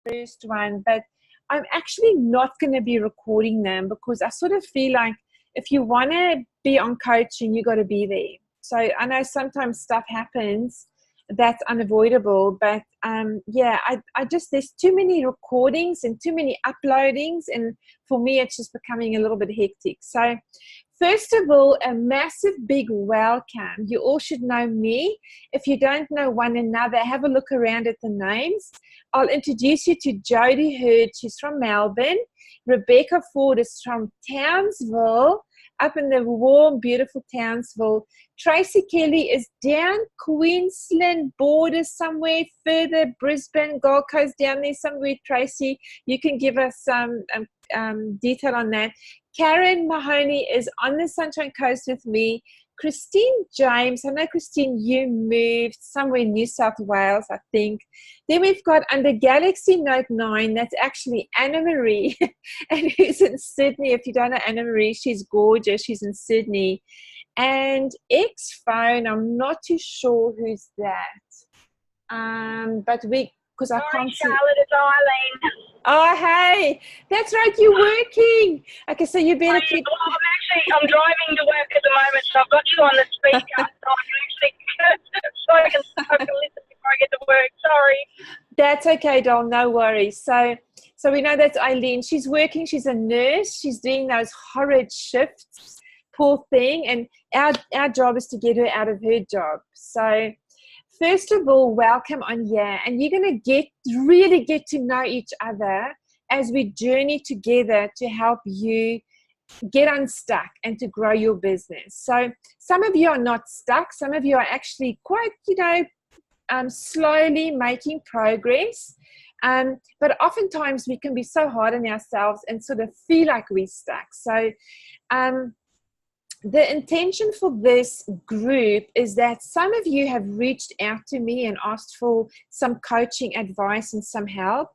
first one, but I'm actually not going to be recording them because I sort of feel like if you want to be on coaching, you got to be there. So I know sometimes stuff happens that's unavoidable, but yeah, I just, there's too many recordings and too many uploadings, and for me it's just becoming a little bit hectic. So first of all, a massive big welcome. You all should know me. If you don't know one another, have a look around at the names. I'll introduce you to Jodie Hurd. She's from Melbourne. Rebecca Ford is from Townsville, up in the warm, beautiful Townsville. Tracy Kelly is down Queensland border somewhere further, Brisbane, Gold Coast, down there somewhere. Tracy, you can give us some detail on that. Karen Mahoney is on the Sunshine Coast with me. Christine James, I know Christine, you moved somewhere in New South Wales, I think. Then we've got under Galaxy Note 9, that's actually Anna Marie, and who's in Sydney. If you don't know Anna Marie, she's gorgeous, she's in Sydney. And X Phone, I'm not too sure who's that. But because I can't see. Charlotte, it's Eileen. Oh, hey, that's right, you're working. Okay, so you better keep. Well, I'm driving to work at the moment, so I've got you on the speaker, so I can listen before I get to work. Sorry. That's okay, doll, no worries. So we know that's Eileen. She's working, she's a nurse, she's doing those horrid shifts, poor thing, and our job is to get her out of her job. So first of all, welcome on here, and you're going to really get to know each other as we journey together to help you get unstuck and to grow your business. So some of you are not stuck, some of you are actually quite, slowly making progress. But oftentimes we can be so hard on ourselves and sort of feel like we're stuck. So the intention for this group is that some of you have reached out to me and asked for some coaching advice and some help.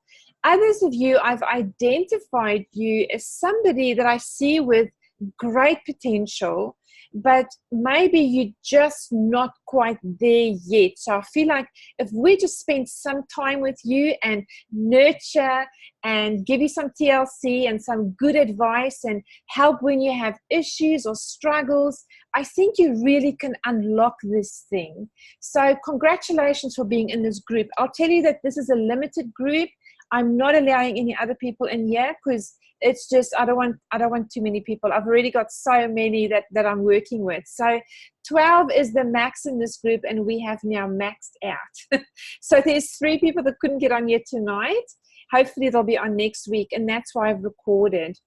Others of you, I've identified you as somebody that I see with great potential, but maybe you're just not quite there yet. So I feel like if we just spend some time with you and nurture and give you some TLC and some good advice and help when you have issues or struggles, I think you really can unlock this thing. So congratulations for being in this group. I'll tell you that this is a limited group. I'm not allowing any other people in here because it's just, I don't want too many people. I've already got so many that I'm working with. So 12 is the max in this group, and we have now maxed out. So there's 3 people that couldn't get on yet tonight. Hopefully they'll be on next week, and that's why I've recorded.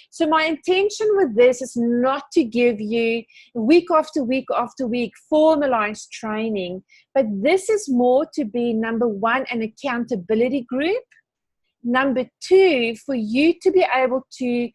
So my intention with this is not to give you week after week after week formalized training, but this is more to be, number 1, an accountability group. Number 2, for you to be able to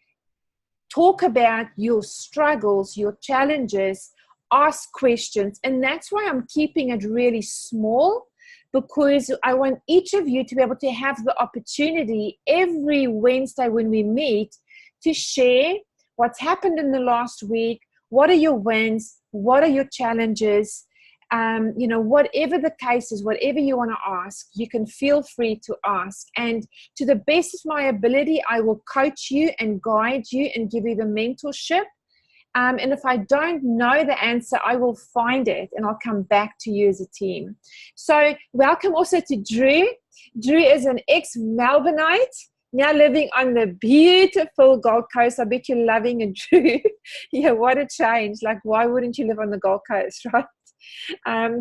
talk about your struggles, your challenges, ask questions. And that's why I'm keeping it really small, because I want each of you to be able to have the opportunity every Wednesday when we meet to share what's happened in the last week, what are your wins, what are your challenges. Whatever the case is, whatever you want to ask, you can feel free to ask. And to the best of my ability, I will coach you and guide you and give you the mentorship. And if I don't know the answer, I will find it and I'll come back to you as a team. So welcome also to Drew. Drew is an ex-Melbourneite, now living on the beautiful Gold Coast. I bet you're loving it, Drew. Yeah, what a change. Like, why wouldn't you live on the Gold Coast, right?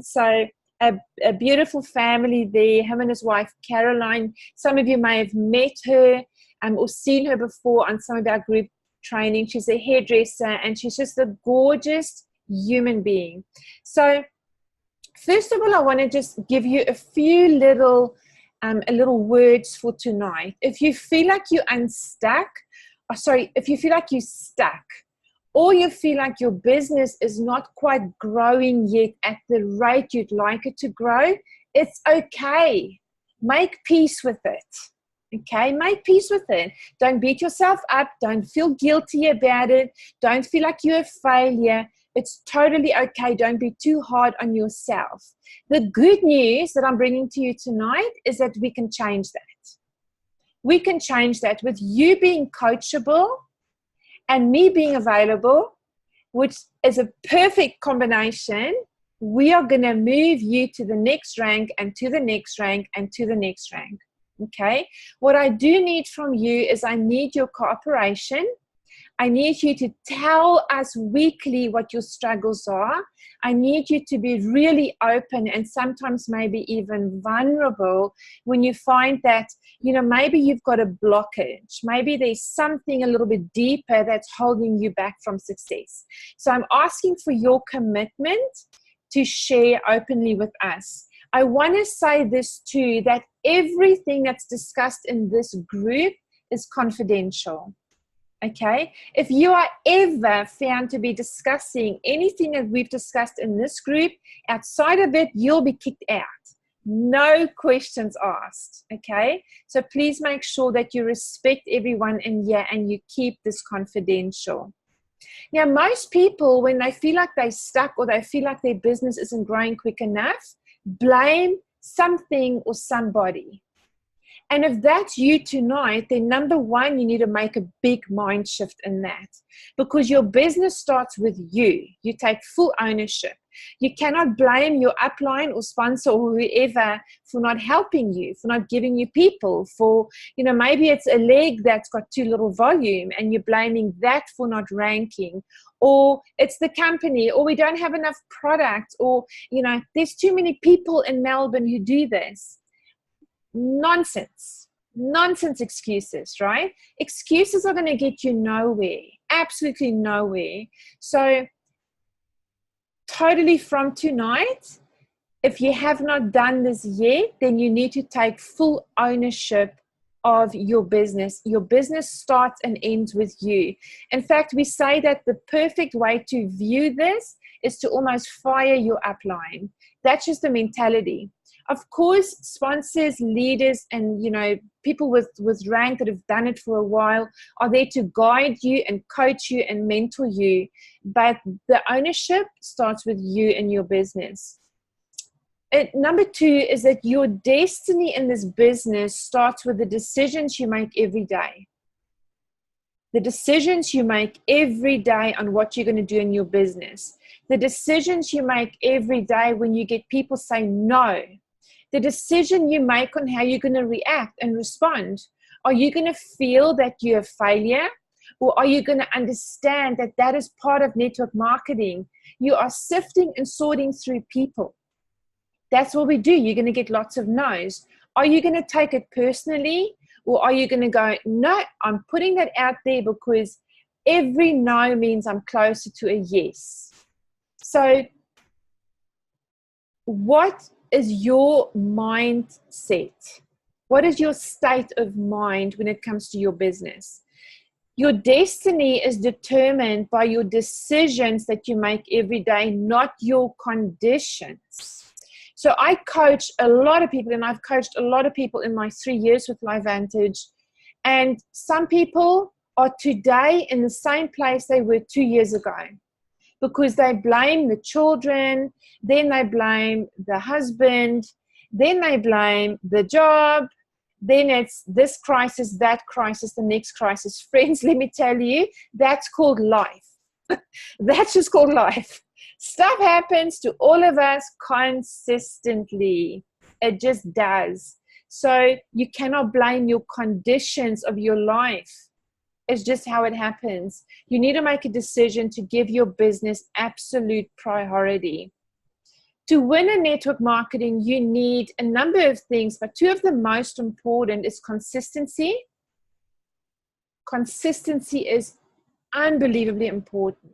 So a beautiful family there, him and his wife Caroline. Some of you may have met her or seen her before on some of our group training. She's a hairdresser and she's just a gorgeous human being. So first of all, I want to just give you a few little words for tonight. If you feel like you're unstuck, if you feel like you're stuck, or you feel like your business is not quite growing yet at the rate you'd like it to grow, it's okay. Make peace with it. Okay, make peace with it. Don't beat yourself up. Don't feel guilty about it. Don't feel like you're a failure. It's totally okay. Don't be too hard on yourself. The good news that I'm bringing to you tonight is that we can change that. We can change that with you being coachable and me being available, which is a perfect combination. We are going to move you to the next rank and to the next rank and to the next rank. Okay? What I do need from you is I need your cooperation. I need you to tell us weekly what your struggles are. I need you to be really open and sometimes maybe even vulnerable when you find that, maybe you've got a blockage. Maybe there's something a little bit deeper that's holding you back from success. So I'm asking for your commitment to share openly with us. I want to say this too, that everything that's discussed in this group is confidential. Okay, if you are ever found to be discussing anything that we've discussed in this group, outside of it, you'll be kicked out. No questions asked. Okay, so please make sure that you respect everyone in here and you keep this confidential. Now, most people, when they feel like they're stuck or they feel like their business isn't growing quick enough, blame something or somebody. And if that's you tonight, then number one, you need to make a big mind shift in that, because your business starts with you. You take full ownership. You cannot blame your upline or sponsor or whoever for not helping you, for not giving you people, for, maybe it's a leg that's got too little volume and you're blaming that for not ranking, or it's the company, or we don't have enough product, or, there's too many people in Melbourne who do this. Nonsense excuses, right? Excuses are going to get you nowhere, absolutely nowhere. So totally from tonight, if you have not done this yet, then you need to take full ownership of your business. Your business starts and ends with you. In fact, we say that the perfect way to view this is to almost fire your upline. That's just the mentality. Of course, sponsors, leaders, and people with rank that have done it for a while are there to guide you and coach you and mentor you. But the ownership starts with you and your business. Number two is that your destiny in this business starts with the decisions you make every day. The decisions you make every day on what you're going to do in your business. The decisions you make every day when you get people say no. The decision you make on how you're going to react and respond. Are you going to feel that you're a failure? Or are you going to understand that that is part of network marketing? You are sifting and sorting through people. That's what we do. You're going to get lots of no's. Are you going to take it personally? Or are you going to go, no, I'm putting that out there because every no means I'm closer to a yes. So what is your mindset? What is your state of mind when it comes to your business? Your destiny is determined by your decisions that you make every day, not your conditions. So I coach a lot of people, and I've coached a lot of people in my 3 years with LifeVantage. And some people are today in the same place they were 2 years ago, because they blame the children, then they blame the husband, then they blame the job, then it's this crisis, that crisis, the next crisis. Friends, let me tell you, that's called life. That's just called life. Stuff happens to all of us consistently. It just does. So you cannot blame your conditions of your life. It's just how it happens. You need to make a decision to give your business absolute priority. To win in network marketing, you need a number of things, but two of the most important is consistency. Consistency is unbelievably important.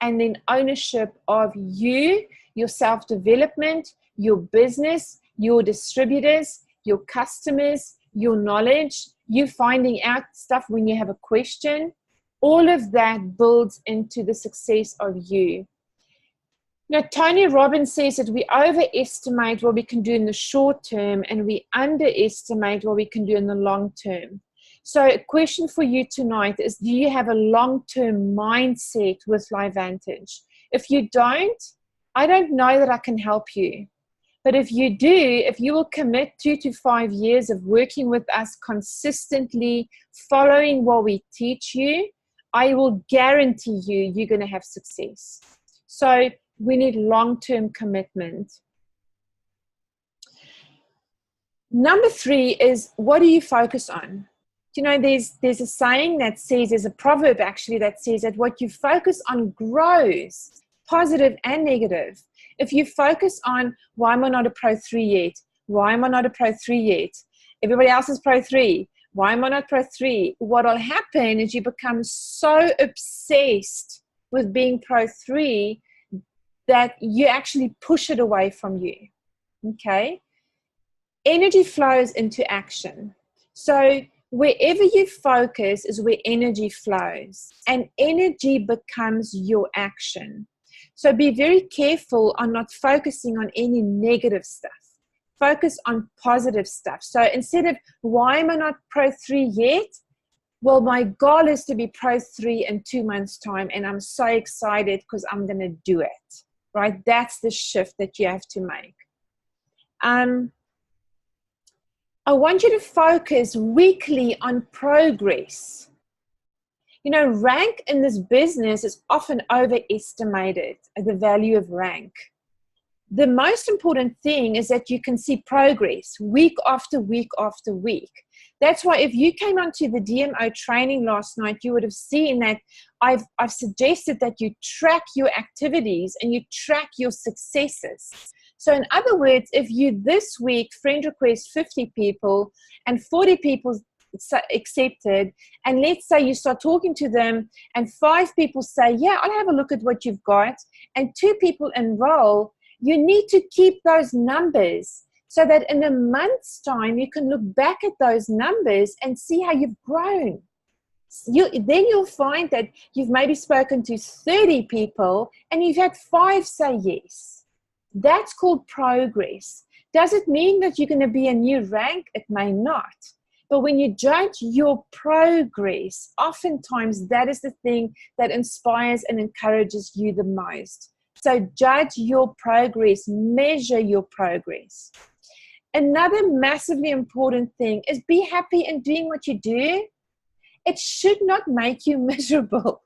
And then ownership of you, your self-development, your business, your distributors, your customers, your knowledge, you finding out stuff when you have a question. All of that builds into the success of you. Now, Tony Robbins says that we overestimate what we can do in the short term and we underestimate what we can do in the long term. So a question for you tonight is, do you have a long-term mindset with LifeVantage? If you don't, I don't know that I can help you. But if you will commit 2 to 5 years of working with us consistently, following what we teach you, I will guarantee you're going to have success. So we need long-term commitment. Number 3 is, what do you focus on? You know, there's a saying that says, there's a proverb actually that says that what you focus on grows, positive and negative. If you focus on, why am I not a Pro 3 yet? Why am I not a Pro 3 yet? Everybody else is Pro 3. Why am I not Pro 3? What will happen is you become so obsessed with being Pro 3 that you actually push it away from you. Okay? Energy flows into action. So wherever you focus is where energy flows, and energy becomes your action. So be very careful on not focusing on any negative stuff. Focus on positive stuff. So instead of, why am I not Pro 3 yet? Well, my goal is to be Pro 3 in 2 months' time, and I'm so excited because I'm going to do it, right? That's the shift that you have to make. I want you to focus weekly on progress. You know, rank in this business is often overestimated, the value of rank. The most important thing is that you can see progress week after week after week. That's why if you came onto the DMO training last night, you would have seen that I've suggested that you track your activities and you track your successes. So in other words, if you this week friend request 50 people and 40 people accepted, and let's say you start talking to them and 5 people say, yeah, I'll have a look at what you've got, and 2 people enroll, you need to keep those numbers so that in a month's time you can look back at those numbers and see how you've grown. Then you'll find that you've maybe spoken to 30 people and you've had 5 say yes. That's called progress. Does it mean that you're going to be a new rank? It may not. But when you judge your progress, oftentimes that is the thing that inspires and encourages you the most. So judge your progress, measure your progress. Another massively important thing is be happy in doing what you do. It should not make you miserable.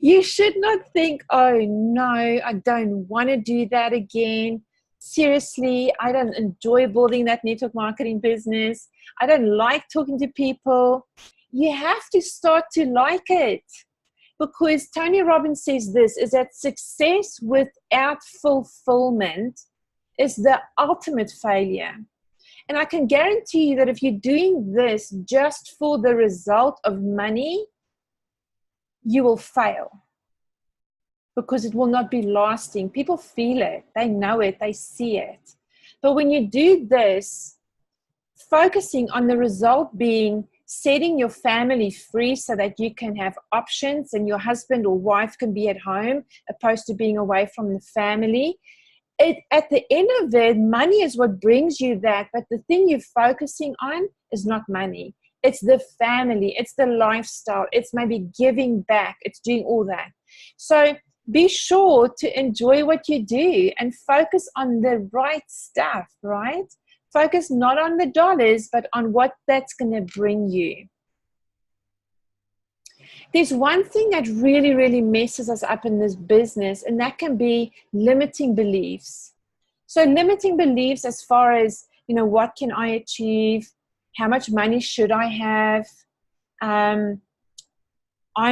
You should not think, oh no, I don't want to do that again. Seriously, I don't enjoy building that network marketing business. I don't like talking to people. You have to start to like it. Because Tony Robbins says this, is that success without fulfillment is the ultimate failure. And I can guarantee you that if you're doing this just for the result of money, you will fail. Because it will not be lasting. People feel it, they know it, they see it. But when you do this, focusing on the result being setting your family free so that you can have options and your husband or wife can be at home opposed to being away from the family. At the end of it, money is what brings you that, but the thing you're focusing on is not money. It's the family, it's the lifestyle, it's maybe giving back, it's doing all that. So be sure to enjoy what you do and focus on the right stuff, right? Focus not on the dollars, but on what that's going to bring you. There's one thing that really, really messes us up in this business, and that can be limiting beliefs. So limiting beliefs as far as, you know, what can I achieve? How much money should I have? I'm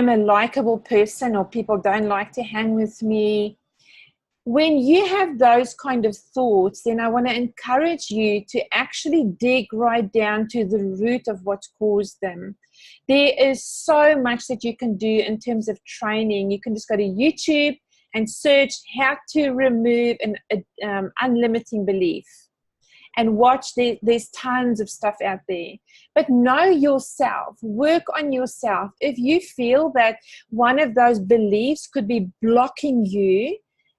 a likable person, or people don't like to hang with me. When you have those kind of thoughts, then I want to encourage you to actually dig right down to the root of what's caused them. There is so much that you can do in terms of training. You can just go to YouTube and search how to remove an unlimiting belief and watch. There's tons of stuff out there. But know yourself, work on yourself. If you feel that one of those beliefs could be blocking you,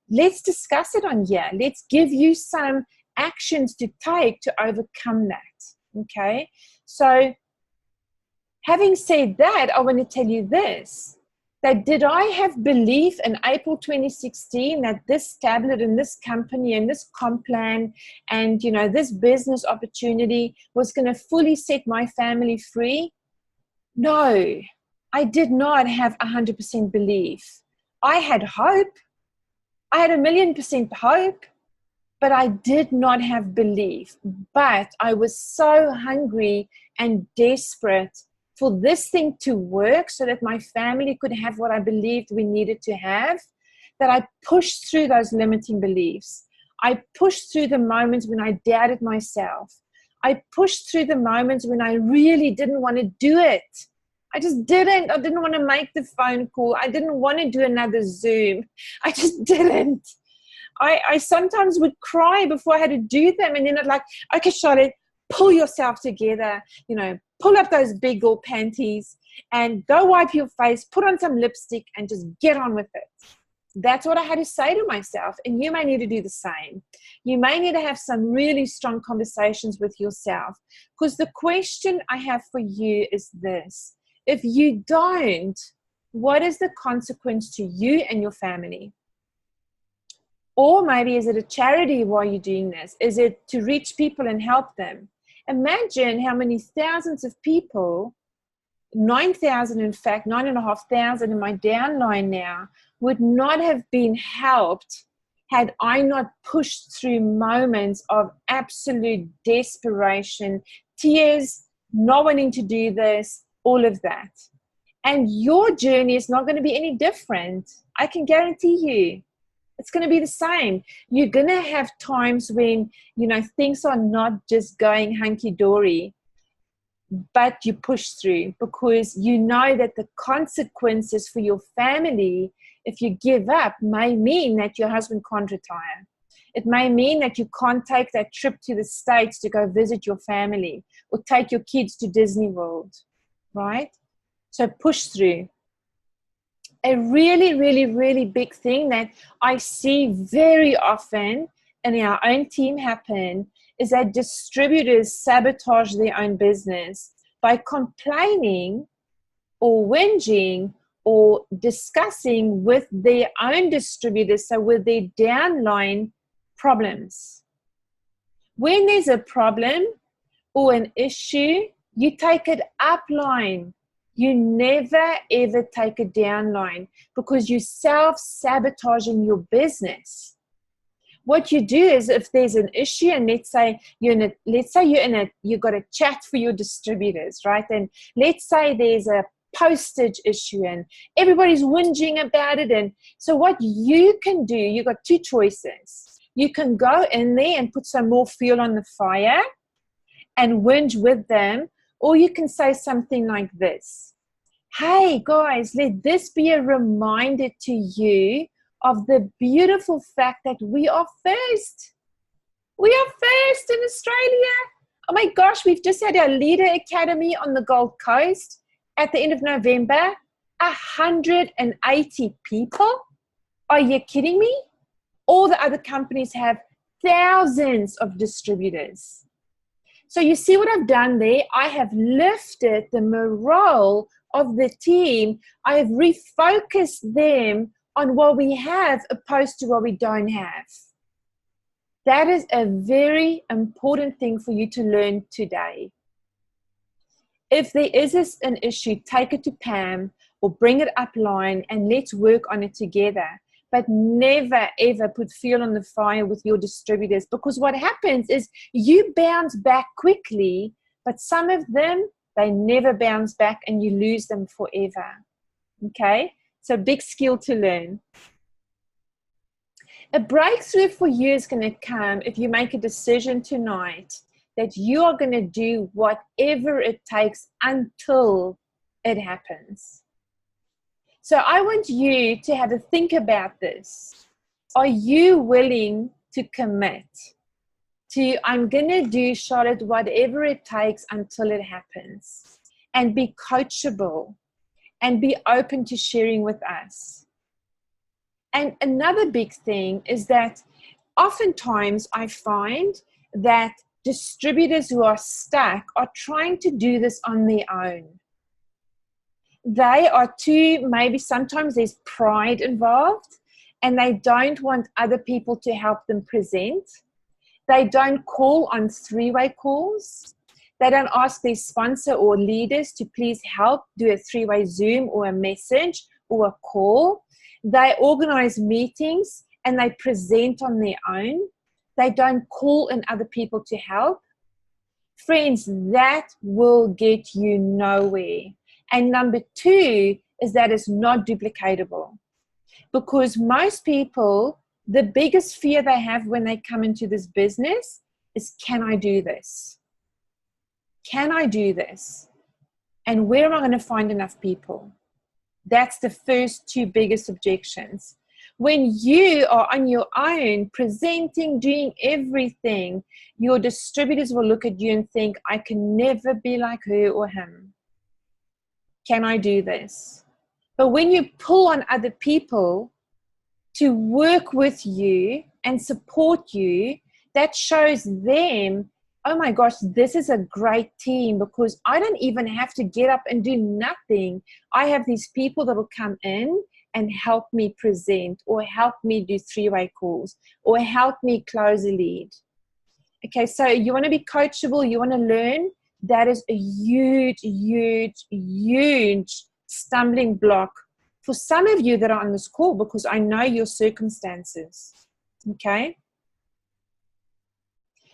let's discuss it on here. Let's give you some actions to take to overcome that. Okay? So, having said that, I want to tell you this. that did I have belief in April 2016 that this tablet and this company and this comp plan and, you know, this business opportunity was going to fully set my family free? No, I did not have 100% belief. I had hope. I had 1,000,000% hope, but I did not have belief. But I was so hungry and desperate for this thing to work so that my family could have what I believed we needed to have, that I pushed through those limiting beliefs. I pushed through the moments when I doubted myself. I pushed through the moments when I really didn't want to do it. I just didn't. I didn't want to make the phone call. I didn't want to do another Zoom. I just didn't. I sometimes would cry before I had to do them. And then I'd like, okay, Charlotte, pull yourself together, you know, pull up those big old panties and go wipe your face, put on some lipstick and just get on with it. That's what I had to say to myself. And you may need to do the same. You may need to have some really strong conversations with yourself, because the question I have for you is this: if you don't, what is the consequence to you and your family? Or maybe is it a charity while you're doing this? Is it to reach people and help them? Imagine how many thousands of people, 9,000 in fact, 9,500 in my downline now, would not have been helped had I not pushed through moments of absolute desperation, tears, not wanting to do this, all of that. And your journey is not going to be any different. I can guarantee you. It's going to be the same. You're going to have times when, you know, things are not just going hunky-dory, but you push through, because you know that the consequences for your family, if you give up, may mean that your husband can't retire. It may mean that you can't take that trip to the States to go visit your family or take your kids to Disney World, right? So push through. A really, really, really big thing that I see very often in our own team happen is that distributors sabotage their own business by complaining or whinging or discussing with their own distributors, so with their downline problems. When there's a problem or an issue, you take it upline. You never, ever take a downline, because you're self-sabotaging your business. What you do is, if there's an issue, and let's say you've got a chat for your distributors, right? And let's say there's a postage issue and everybody's whinging about it. And so what you can do, you've got two choices. You can go in there and put some more fuel on the fire and whinge with them, or you can say something like this: hey guys, let this be a reminder to you of the beautiful fact that we are first. We are first in Australia. Oh my gosh, we've just had our Leader Academy on the Gold Coast at the end of November. 180 people. Are you kidding me? All the other companies have thousands of distributors. So you see what I've done there? I have lifted the morale of the team. I have refocused them on what we have opposed to what we don't have. That is a very important thing for you to learn today. If there is an issue, take it to Pam or bring it upline and let's work on it together. But never, ever put fuel on the fire with your distributors, because what happens is you bounce back quickly, but some of them, they never bounce back and you lose them forever. Okay? So big skill to learn. A breakthrough for you is going to come if you make a decision tonight that you are going to do whatever it takes until it happens. So I want you to have a think about this. Are you willing to commit to, I'm going to do, Charlotte, whatever it takes until it happens, and be coachable and be open to sharing with us? And another big thing is that oftentimes I find that distributors who are stuck are trying to do this on their own. they are too, maybe sometimes there's pride involved, and they don't want other people to help them present. They don't call on three-way calls. They don't ask their sponsor or leaders to please help do a three-way Zoom or a message or a call. They organize meetings and they present on their own. They don't call in other people to help. Friends, that will get you nowhere. And number two is that it's not duplicatable. Because most people, the biggest fear they have when they come into this business is, can I do this? Can I do this? And where am I going to find enough people? That's the first two biggest objections. When you are on your own, presenting, doing everything, your distributors will look at you and think, I can never be like her or him. Can I do this? But when you pull on other people to work with you and support you, that shows them, oh my gosh, this is a great team, because I don't even have to get up and do nothing. I have these people that will come in and help me present, or help me do three-way calls, or help me close a lead. Okay, so you want to be coachable, you want to learn. That is a huge, huge, huge stumbling block for some of you that are on this call, because I know your circumstances. Okay?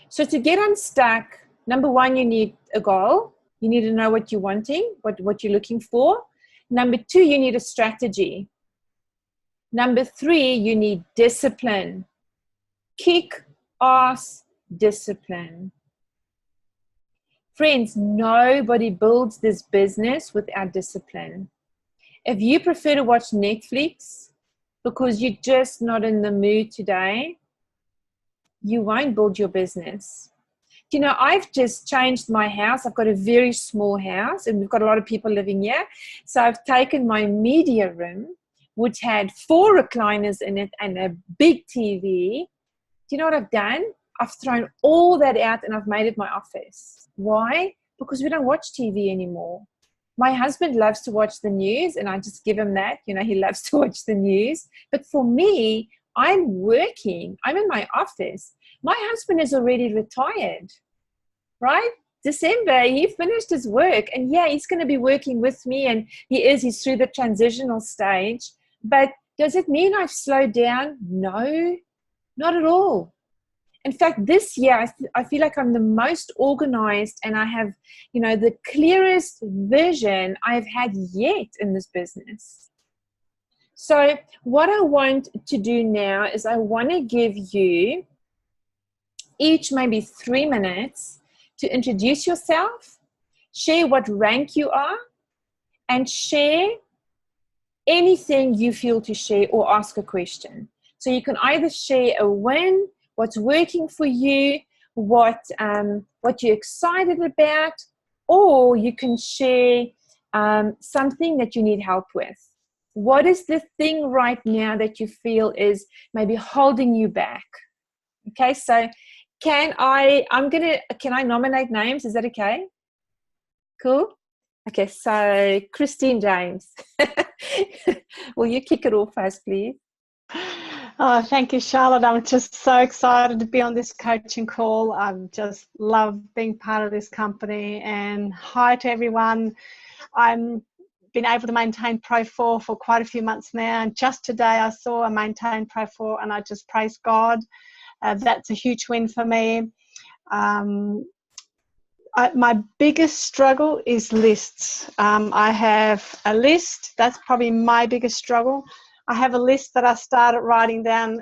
So to get unstuck, number one, you need a goal. You need to know what you're wanting, what you're looking for. Number two, you need a strategy. Number three, you need discipline. Kick-ass discipline. Friends, nobody builds this business without discipline. If you prefer to watch Netflix because you're just not in the mood today, you won't build your business. You know, I've just changed my house. I've got a very small house and we've got a lot of people living here. So I've taken my media room, which had 4 recliners in it and a big TV. Do you know what I've done? I've thrown all that out and I've made it my office. Why? Because we don't watch TV anymore. My husband loves to watch the news and I just give him that. You know, he loves to watch the news. But for me, I'm working. I'm in my office. My husband is already retired, right? December, he finished his work. And yeah, he's going to be working with me, and he's through the transitional stage. But does it mean I've slowed down? No, not at all. In fact, this year, I feel like I'm the most organized and I have, you know, the clearest vision I've had yet in this business. So what I want to do now is I want to give you each maybe 3 minutes to introduce yourself, share what rank you are, and share anything you feel to share or ask a question. So you can either share a win, what's working for you, what you're excited about, or you can share something that you need help with. What is the thing right now that you feel is maybe holding you back? Okay, so can I nominate names? Is that okay? Cool. Okay, so Christine James, will you kick it off first, please? Oh, thank you, Charlotte. I'm just so excited to be on this coaching call. I just love being part of this company. And hi to everyone. I'm been able to maintain Pro 4 for quite a few months now. And just today I saw a maintain Pro 4 and I just praise God. That's a huge win for me. My biggest struggle is lists. I have a list. That's probably my biggest struggle. I have a list that I started writing down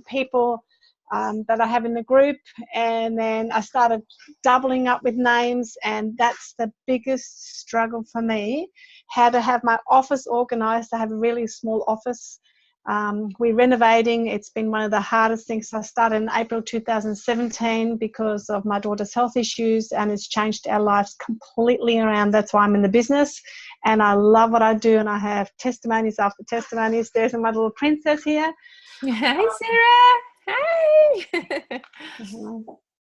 people that I have in the group, and then I started doubling up with names, and that's the biggest struggle for me, how to have my office organized. I have a really small office. We're renovating. It's been one of the hardest things. I started in April 2017 because of my daughter's health issues, and it's changed our lives completely around. That's why I'm in the business, and I love what I do, and I have testimonies after testimonies. There's my little princess here. Hey, Sarah. Hey.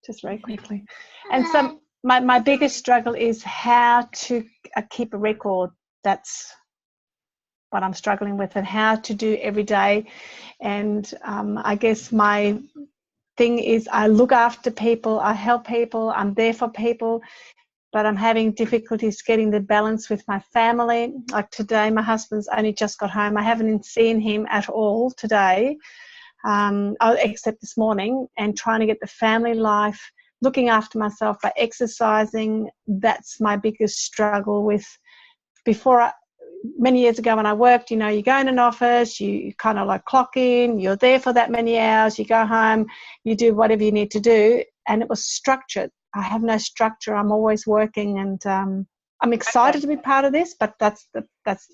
Just very quickly. And so my biggest struggle is how to keep a record. That's what I'm struggling with and how to do every day. And I guess my thing is I look after people, I help people, I'm there for people, but I'm having difficulties getting the balance with my family. Like today, my husband's only just got home. I haven't seen him at all today, except this morning, and trying to get the family life, looking after myself by exercising. That's my biggest struggle with. Many years ago when I worked, you go in an office, you kind of like clock in, you're there for that many hours, you go home, you do whatever you need to do, and it was structured. I have no structure. I'm always working, and I'm excited to be part of this, but that's the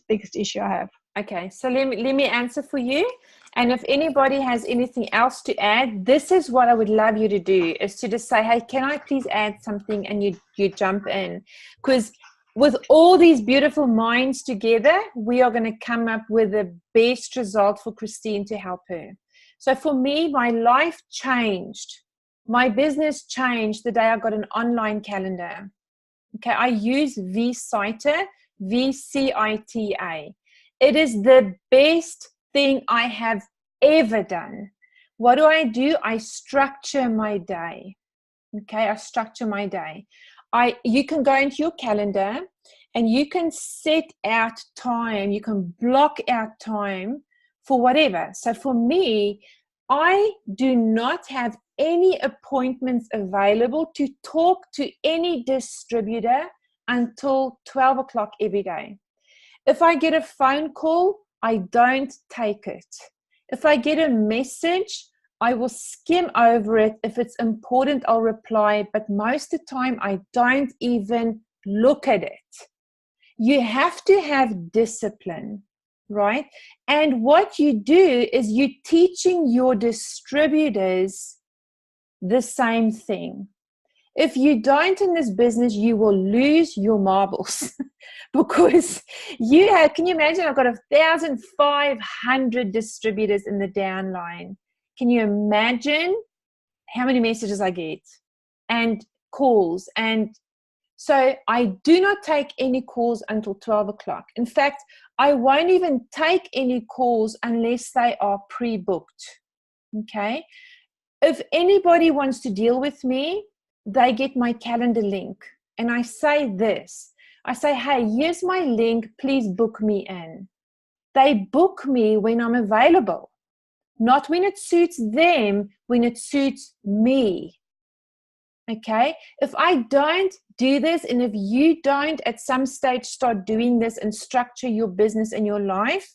biggest issue I have. Okay, so let me answer for you. And if anybody has anything else to add, this is what I would love you to do, is to just say, hey, can I please add something? And you jump in. Because with all these beautiful minds together, we are going to come up with the best result for Christine to help her. So for me, my life changed. My business changed the day I got an online calendar. Okay, I use vCita, VCITA. It is the best thing I have ever done. What do? I structure my day. Okay, I structure my day. You can go into your calendar and you can set out time. You can block out time for whatever. So for me, I do not have any appointments available to talk to any distributor until 12 o'clock every day. If I get a phone call, I don't take it. If I get a message, I will skim over it. If it's important, I'll reply. But most of the time, I don't even look at it. You have to have discipline, right? And what you do is you're teaching your distributors the same thing. If you don't in this business, you will lose your marbles because can you imagine? I've got 1,500 distributors in the downline. Can you imagine how many messages I get and calls? And so I do not take any calls until 12 o'clock. In fact, I won't even take any calls unless they are pre-booked. Okay. If anybody wants to deal with me, they get my calendar link. And I say this. I say, hey, here's my link. Please book me in. They book me when I'm available. Not when it suits them, when it suits me. Okay? If I don't do this, and if you don't at some stage start doing this and structure your business and your life,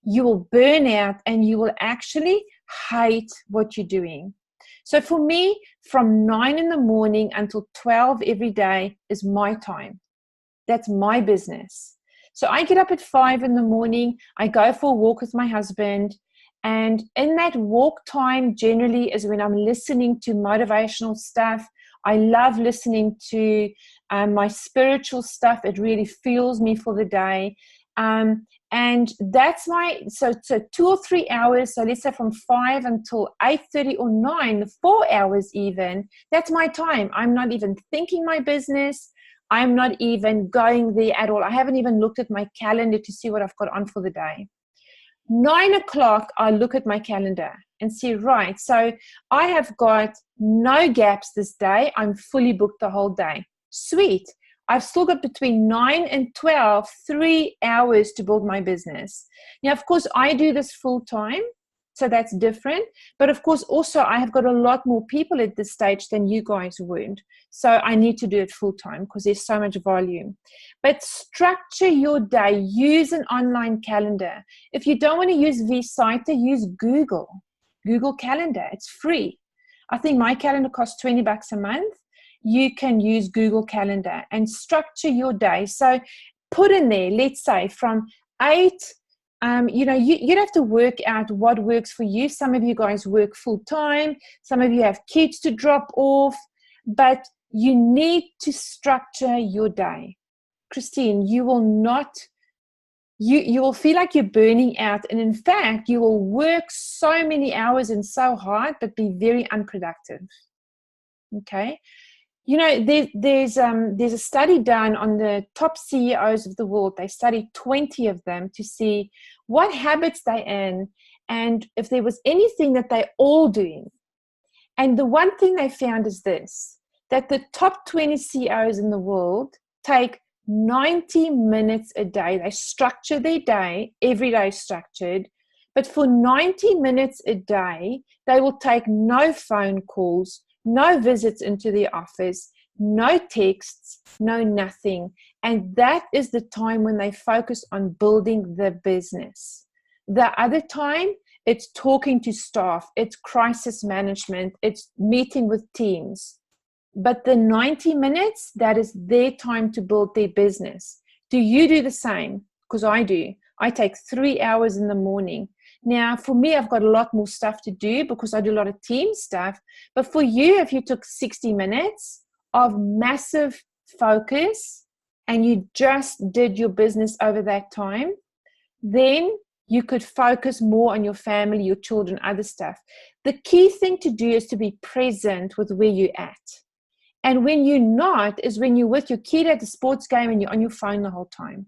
you will burn out and you will actually hate what you're doing. So for me, from 9 in the morning until 12 every day is my time. That's my business. So I get up at 5 in the morning. I go for a walk with my husband. And in that walk time generally is when I'm listening to motivational stuff. I love listening to my spiritual stuff. It really fuels me for the day. And that's so 2 or 3 hours. So let's say from 5 until 8:30 or 9, 4 hours even. That's my time. I'm not even thinking my business. I'm not even going there at all. I haven't even looked at my calendar to see what I've got on for the day. 9 o'clock, I look at my calendar and see, right, so I have got no gaps this day. I'm fully booked the whole day. Sweet. I've still got between 9 and 12, 3 hours to build my business. Now, of course, I do this full time, so that's different. But of course, also, I have got a lot more people at this stage than you guys would. So I need to do it full time because there's so much volume. But structure your day. Use an online calendar. If you don't want to use vCita, use Google Calendar. It's free. I think my calendar costs $20 a month. You can use Google Calendar and structure your day. So put in there, let's say from 8, you'd have to work out what works for you. Some of you guys work full time. Some of you have kids to drop off, but you need to structure your day. Christine, you will not, you will feel like you're burning out. And in fact, you will work so many hours and so hard, but be very unproductive. Okay. You know, there's a study done on the top CEOs of the world. They studied 20 of them to see what habits they're in and if there was anything that they're all doing. And the one thing they found is this, that the top 20 CEOs in the world take 90 minutes a day. They structure their day, every day structured, but for 90 minutes a day, they will take no phone calls, no visits into the office, no texts, no nothing. And that is the time when they focus on building the business. The other time, it's talking to staff, it's crisis management, it's meeting with teams. But the 90 minutes, that is their time to build their business. Do you do the same? Because I do. I take 3 hours in the morning. Now, for me, I've got a lot more stuff to do because I do a lot of team stuff. But for you, if you took 60 minutes of massive focus and you just did your business over that time, then you could focus more on your family, your children, other stuff. The key thing to do is to be present with where you're at. And when you're not, is when you're with your kid at the sports game and you're on your phone the whole time.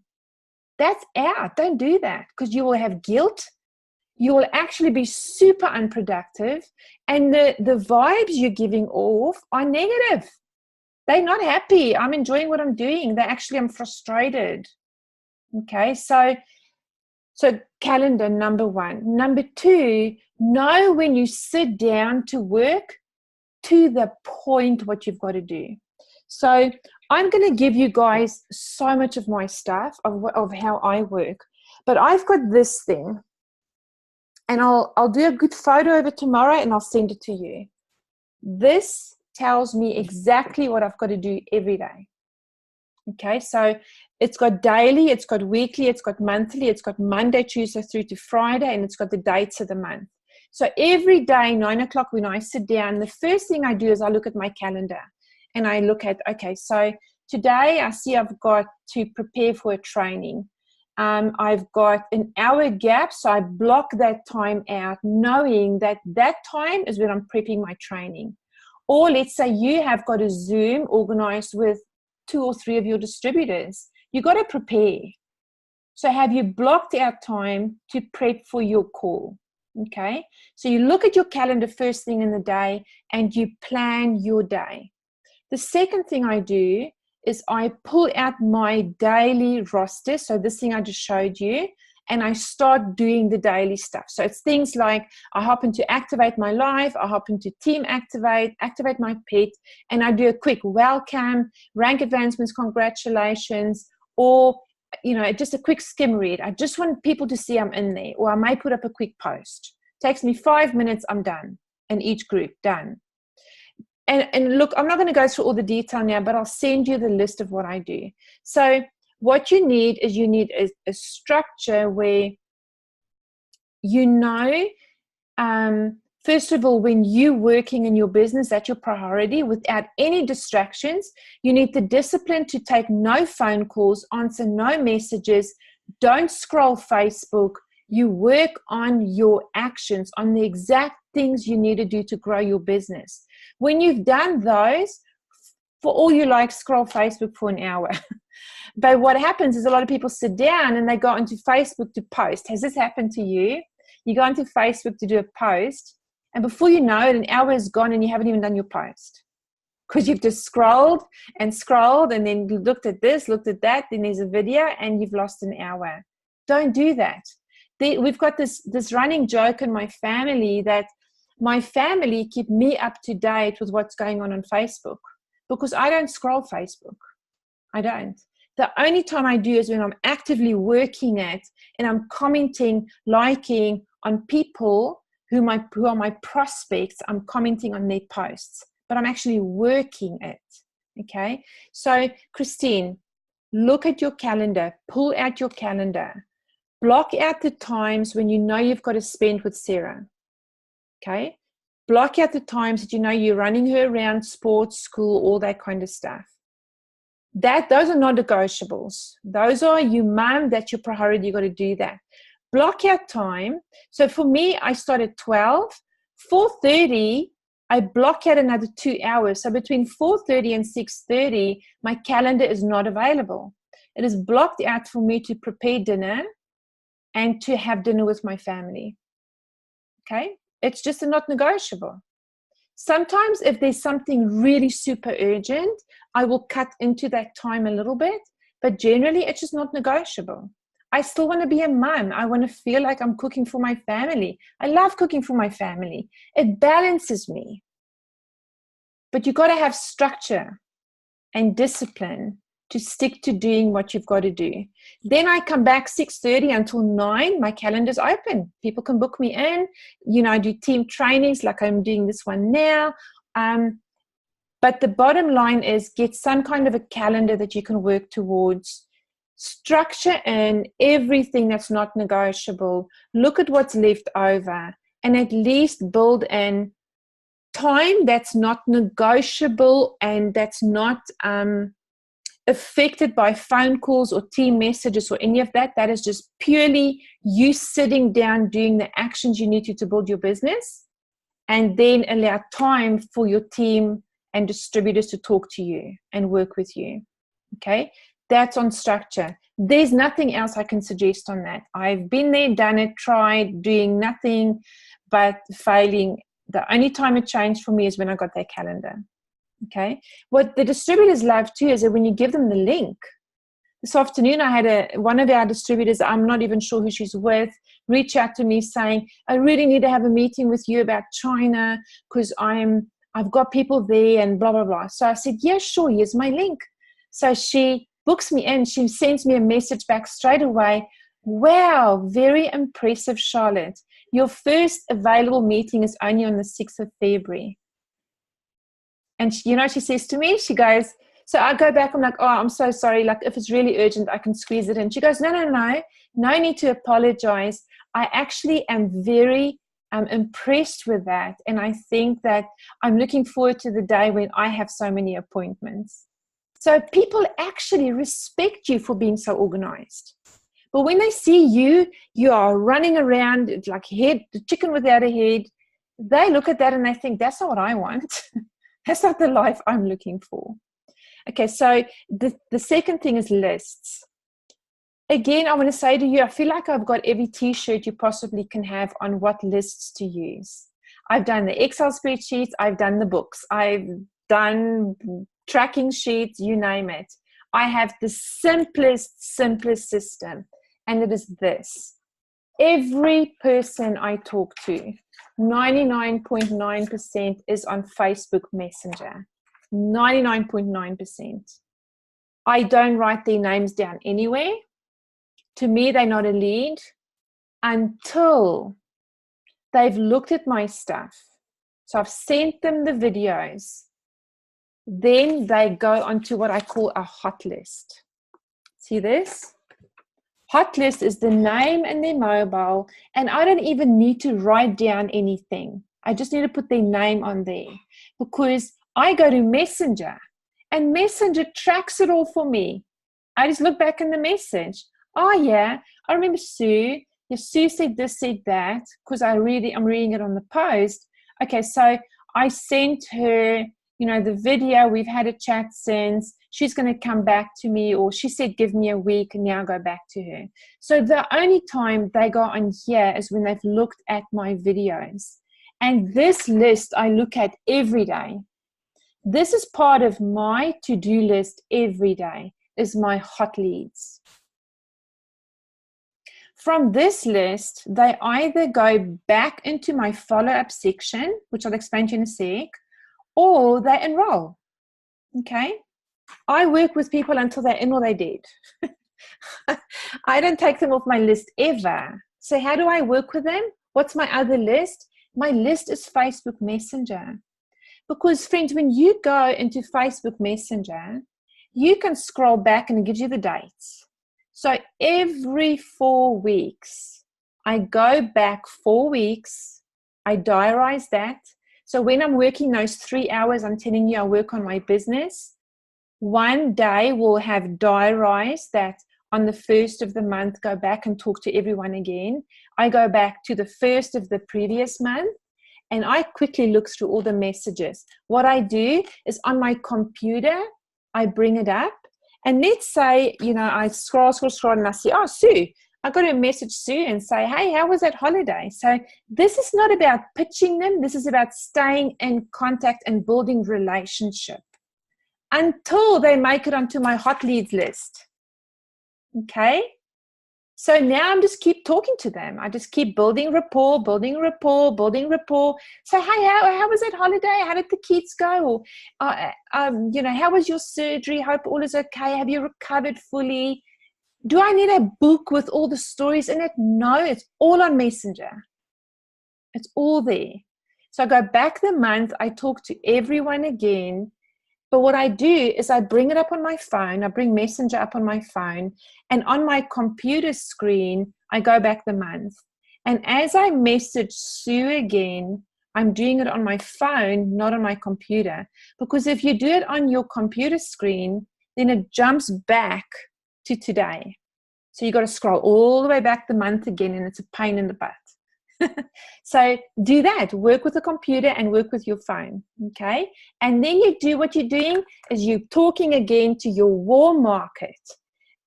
That's out. Don't do that because you will have guilt. You will actually be super unproductive. And the vibes you're giving off are negative. They're not happy. I'm enjoying what I'm doing. I'm frustrated. Okay, so calendar, number one. Number two, know when you sit down to work, to the point what you've got to do. So I'm going to give you guys so much of my stuff of how I work, but I've got this thing, and I'll do a good photo of it tomorrow and I'll send it to you. This tells me exactly what I've got to do every day. Okay, so it's got daily, it's got weekly, it's got monthly, it's got Monday, Tuesday through to Friday, and it's got the dates of the month. So every day, 9 o'clock, when I sit down, the first thing I do is I look at my calendar and I look at, okay, so today I see I've got to prepare for a training. I've got an hour gap, so I block that time out, knowing that that time is when I'm prepping my training. Or let's say you have got a Zoom organized with 2 or 3 of your distributors. You got to prepare. So have you blocked out time to prep for your call? Okay, so you look at your calendar first thing in the day and you plan your day. The second thing I do is I pull out my daily roster. So this thing I just showed you, and I start doing the daily stuff. So it's things like I hop into activate my life, I hop into team activate my pet, and I do a quick welcome, rank advancements, congratulations, or just a quick skim read. I just want people to see I'm in there, or I may put up a quick post. Takes me 5 minutes, I'm done. In each group, done. And look, I'm not going to go through all the detail now, but I'll send you the list of what I do. So what you need is a structure where first of all, when you're working in your business, that's your priority without any distractions. You need the discipline to take no phone calls, answer no messages, don't scroll Facebook. You work on your actions, on the exact things you need to do to grow your business. When you've done those, for all you like, scroll Facebook for an hour. But what happens is a lot of people sit down and they go onto Facebook to post. Has this happened to you? You go onto Facebook to do a post, and before you know it, an hour is gone and you haven't even done your post. Because you've just scrolled and then looked at this, looked at that, then there's a video and you've lost an hour. Don't do that. We've got this running joke in my family that my family keep me up to date with what's going on Facebook, because I don't scroll Facebook. I don't. The only time I do is when I'm actively working it and I'm commenting, liking on people who are my prospects. I'm commenting on their posts, but I'm actually working it. Okay. So Christine, look at your calendar, pull out your calendar, block out the times when you know you've got to spend with Sarah. Okay. Block out the times that you know you're running her around sports, school, all that kind of stuff. Those are not negotiables. Those are you, mom, that's your priority. You got to do that. Block out time. So for me, I start at 12. 4:30, I block out another 2 hours. So between 4:30 and 6:30, my calendar is not available. It is blocked out for me to prepare dinner and to have dinner with my family. Okay? It's just a not negotiable. Sometimes if there's something really super urgent, I will cut into that time a little bit, but generally it's just not negotiable. I still want to be a mom. I want to feel like I'm cooking for my family. I love cooking for my family. It balances me. But you've got to have structure and discipline to stick to doing what you've got to do. Then I come back 6:30 until 9. My calendar's open. People can book me in. I do team trainings like I'm doing this one now. But the bottom line is get some kind of a calendar that you can work towards. Structure in everything that's not negotiable. Look at what's left over and at least build in time that's not negotiable and that's not affected by phone calls or team messages or any of that. That is just purely you sitting down doing the actions you need to build your business, and then allow time for your team and distributors to talk to you and work with you. Okay, that's on structure. There's nothing else I can suggest on that. I've been there, done it, tried, doing nothing but failing. The only time it changed for me is when I got that calendar. Okay. What the distributors love too is that when you give them the link. This afternoon I had one of our distributors, I'm not even sure who she's with, reach out to me saying, I really need to have a meeting with you about China because I've got people there and blah, blah, blah. So I said, yeah, sure, here's my link. So she books me in, she sends me a message back straight away. Wow, very impressive, Charlotte. Your first available meeting is only on the 6th of February. And she says to me, she goes, so I go back, I'm like, oh, I'm so sorry. Like, if it's really urgent, I can squeeze it in. She goes, no need to apologize. I actually am very impressed with that. And I think that I'm looking forward to the day when I have so many appointments. So people actually respect you for being so organized. But when they see you are running around like the chicken without a head, they look at that and they think, that's not what I want. That's not the life I'm looking for. Okay, so the second thing is lists. Again, I want to say to you, I feel like I've got every t-shirt you possibly can have on what lists to use. I've done the Excel spreadsheets, I've done the books, I've done tracking sheets, you name it. I have the simplest system, and it is this. Every person I talk to, 99.9% is on Facebook Messenger. 99.9%. I don't write their names down anywhere. To me, they're not a lead until they've looked at my stuff. So I've sent them the videos. Then they go onto what I call a hot list. See this? Hot list is the name and their mobile, and I don't even need to write down anything. I just need to put their name on there because I go to Messenger and Messenger tracks it all for me. I just look back in the message. Oh yeah, I remember Sue. Yeah, Sue said this, said that, because I'm reading it on the post. Okay, so I sent her, the video. We've had a chat since. She's going to come back to me, or she said, give me a week, and now I'll go back to her. So the only time they go on here is when they've looked at my videos. And this list I look at every day. This is part of my to-do list every day, is my hot leads. From this list, they either go back into my follow-up section, which I'll explain to you in a sec, or they enroll. Okay? I work with people until they're in or they're dead. I don't take them off my list ever. So how do I work with them? What's my other list? My list is Facebook Messenger. Because, friends, when you go into Facebook Messenger, you can scroll back and it gives you the dates. So every 4 weeks, I go back 4 weeks. I diarize that. So when I'm working those 3 hours, I'm telling you I work on my business, one day we'll have diarized that on the 1st of the month, go back and talk to everyone again. I go back to the 1st of the previous month, and I quickly look through all the messages. What I do is on my computer, I bring it up, and let's say, I scroll, and I see, oh, Sue, I got to message Sue and say, hey, how was that holiday? So this is not about pitching them. This is about staying in contact and building relationship until they make it onto my hot leads list. Okay? So now I'm just keep talking to them. I just keep building rapport. So, hey, how was that holiday? How did the kids go? Or, how was your surgery? Hope all is okay. Have you recovered fully? Do I need a book with all the stories in it? No, it's all on Messenger. It's all there. So I go back the month. I talk to everyone again. But what I do is I bring it up on my phone. I bring Messenger up on my phone. And on my computer screen, I go back the month. And as I message Sue again, I'm doing it on my phone, not on my computer. Because if you do it on your computer screen, then it jumps back to today. So you got to scroll all the way back the month again, and it's a pain in the butt. So do that. Work with the computer and work with your phone. Okay. And then you do what you're doing is you're talking again to your warm market.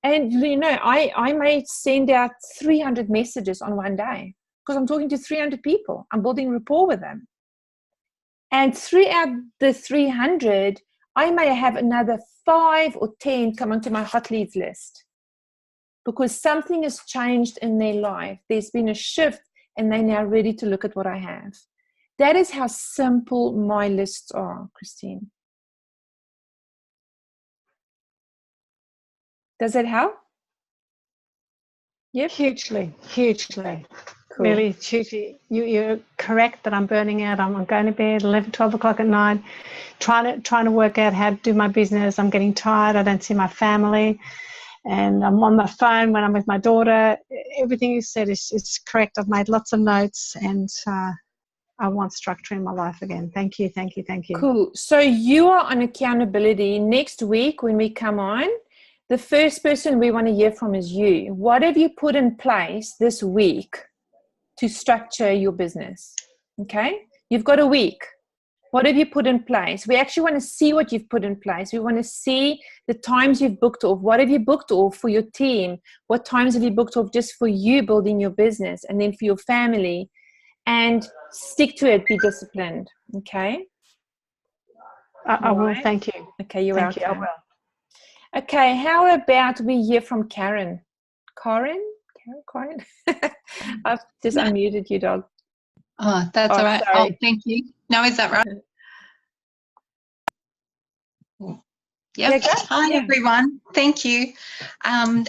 And, I may send out 300 messages on one day because I'm talking to 300 people. I'm building rapport with them. And throughout the 300, I may have another 5 or 10 come onto my hot leads list because something has changed in their life. There's been a shift, and they're now ready to look at what I have. That is how simple my lists are, Christine. Does that help? Yep. Hugely. Cool. Really, hugely. You're correct that I'm burning out. I'm going to bed 11, 12 o'clock at night, trying to work out how to do my business. I'm getting tired. I don't see my family. And I'm on my phone when I'm with my daughter. Everything you said is correct. I've made lots of notes, and I want structure in my life again. Thank you. Cool. So you are on accountability. Next week when we come on, the first person we want to hear from is you. What have you put in place this week to structure your business? Okay? You've got a week. What have you put in place? We actually want to see what you've put in place. We want to see the times you've booked off. What have you booked off for your team? What times have you booked off just for you building your business, and then for your family? And stick to it. Be disciplined. Okay? I will. Thank you. Okay, you're welcome. I will. Okay, how about we hear from Karen? Karen? I've just unmuted you, dog. Oh, that's all right. Sorry. Oh, thank you. Now, is that right? Yep. Yeah, Hi, everyone. Thank you. And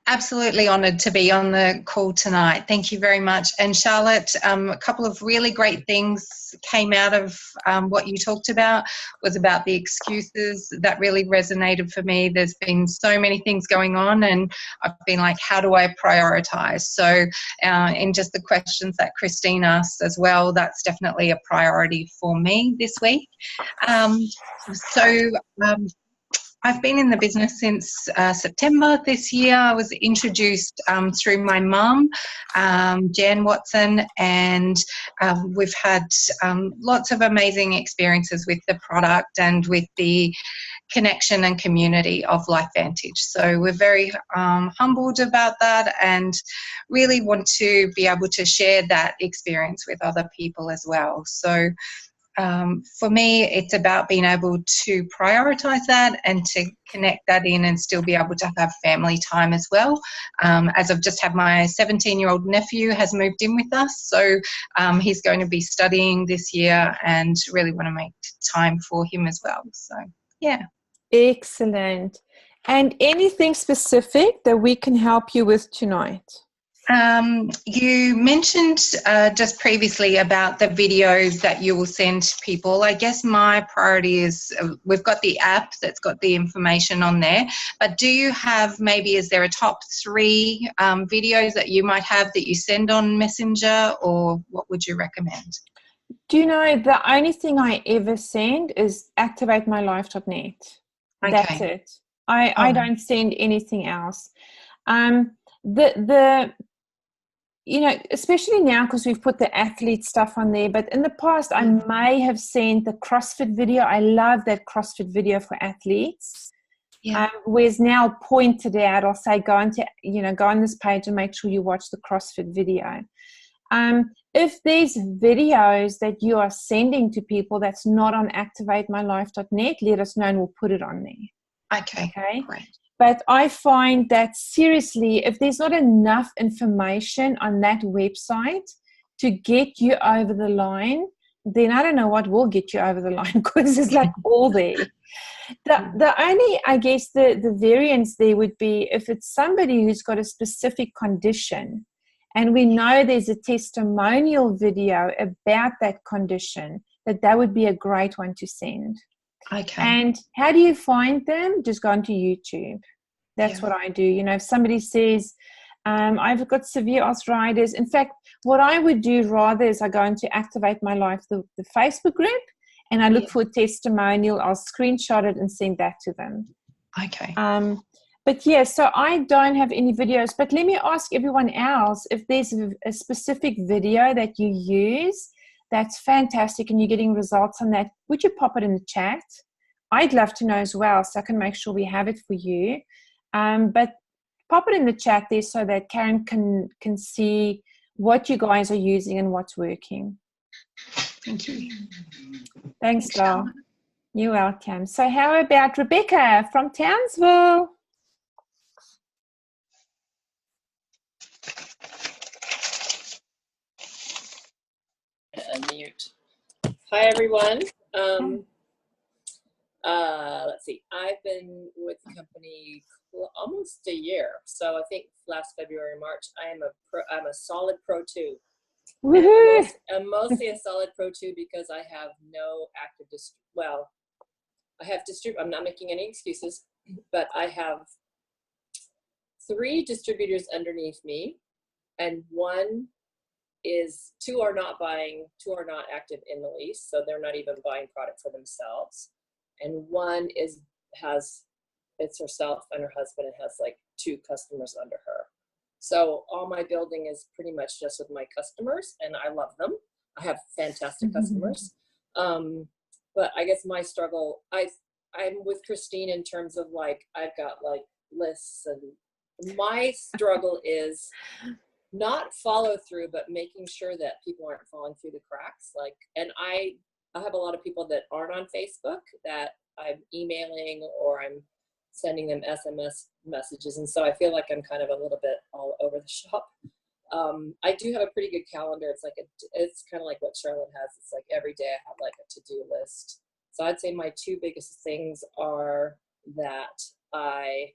absolutely honoured to be on the call tonight. Thank you very much. And Charlotte, a couple of really great things came out of what you talked about, was about the excuses. That really resonated for me. There's been so many things going on, and I've been like, how do I prioritise? So in just the questions that Christine asked as well, that's definitely a priority for me this week. I've been in the business since September this year. I was introduced through my mum, Jan Watson, and we've had lots of amazing experiences with the product and with the connection and community of LifeVantage. So we're very humbled about that, and really want to be able to share that experience with other people as well. So for me, it's about being able to prioritise that and to connect that in and still be able to have family time as well. As I've just had my 17-year-old nephew has moved in with us, so he's going to be studying this year, and really want to make time for him as well. So, yeah. Excellent. And anything specific that we can help you with tonight? You mentioned just previously about the videos that you will send to people. I guess my priority is we've got the app that's got the information on there, but do you have, maybe is there a top 3 videos that you might have that you send on Messenger, or what would you recommend? Do you know, the only thing I ever send is activatemylife.net. Okay. That's it. I don't send anything else. The you know, especially now because we've put the athlete stuff on there, but in the past I may have seen the CrossFit video. I love that CrossFit video for athletes. Yeah. Whereas now pointed out, I'll say go on this page and make sure you watch the CrossFit video. If there's videos that you are sending to people that's not on activatemylife.net, let us know and we'll put it on there. Okay. Great. But I find that seriously, if there's not enough information on that website to get you over the line, then I don't know what will get you over the line, because it's like all there. The only, I guess, the variance there would be if it's somebody who's got a specific condition and we know there's a testimonial video about that condition, that would be a great one to send. Okay. And how do you find them? Just go onto YouTube. That's what I do. You know, if somebody says, I've got severe arthritis. In fact, what I would do rather is I go into Activate My Life, the Facebook group, and I look for a testimonial. I'll screenshot it and send that to them. Okay. But yeah, so I don't have any videos, but let me ask everyone else if there's a specific video that you use that's fantastic and you're getting results on that. Would you pop it in the chat? I'd love to know as well, so I can make sure we have it for you. But pop it in the chat there so that Karen can see what you guys are using and what's working. Thank you. Thanks, Dar. You're welcome. So how about Rebecca from Townsville? Unmute. Hi, everyone. Let's see. I've been with the company almost a year, so I think last February, March. I'm a solid Pro 2. I'm mostly a solid Pro 2 because I have no active I'm not making any excuses, but I have 3 distributors underneath me, and two are not active in the lease, so they're not even buying product for themselves. And one it's herself and her husband, and has like 2 customers under her. So all my building is pretty much just with my customers, and I love them. I have fantastic customers. But I guess my struggle, I'm with Christine in terms of like, I've got like lists, and my struggle is not follow through, but making sure that people aren't falling through the cracks. Like, and I have a lot of people that aren't on Facebook that I'm emailing, or I'm sending them SMS messages. And so I feel like I'm kind of a little bit all over the shop. I do have a pretty good calendar. It's kind of like what Charlotte has. It's like every day I have like a to-do list. So I'd say my 2 biggest things are that I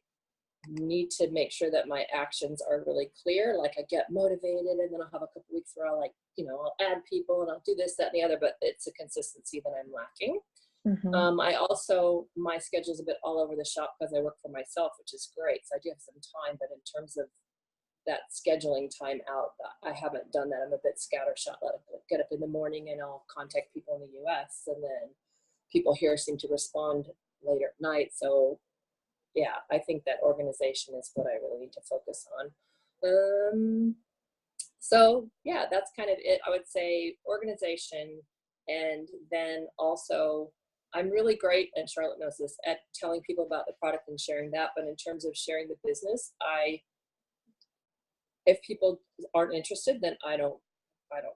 need to make sure that my actions are really clear. Like I get motivated, and then I'll have a couple weeks where I'll I'll add people and I'll do this, that, and the other, but it's a consistency that I'm lacking. My schedule is a bit all over the shop because I work for myself, which is great. So I do have some time, but in terms of that scheduling time out, I haven't done that. I'm a bit scattershot. I'll get up in the morning and I'll contact people in the US, and then people here seem to respond later at night. So yeah, I think that organization is what I really need to focus on. So yeah, that's kind of it. I would say organization, and then also I'm really great, and Charlotte knows this, at telling people about the product and sharing that. But in terms of sharing the business, if people aren't interested, then I don't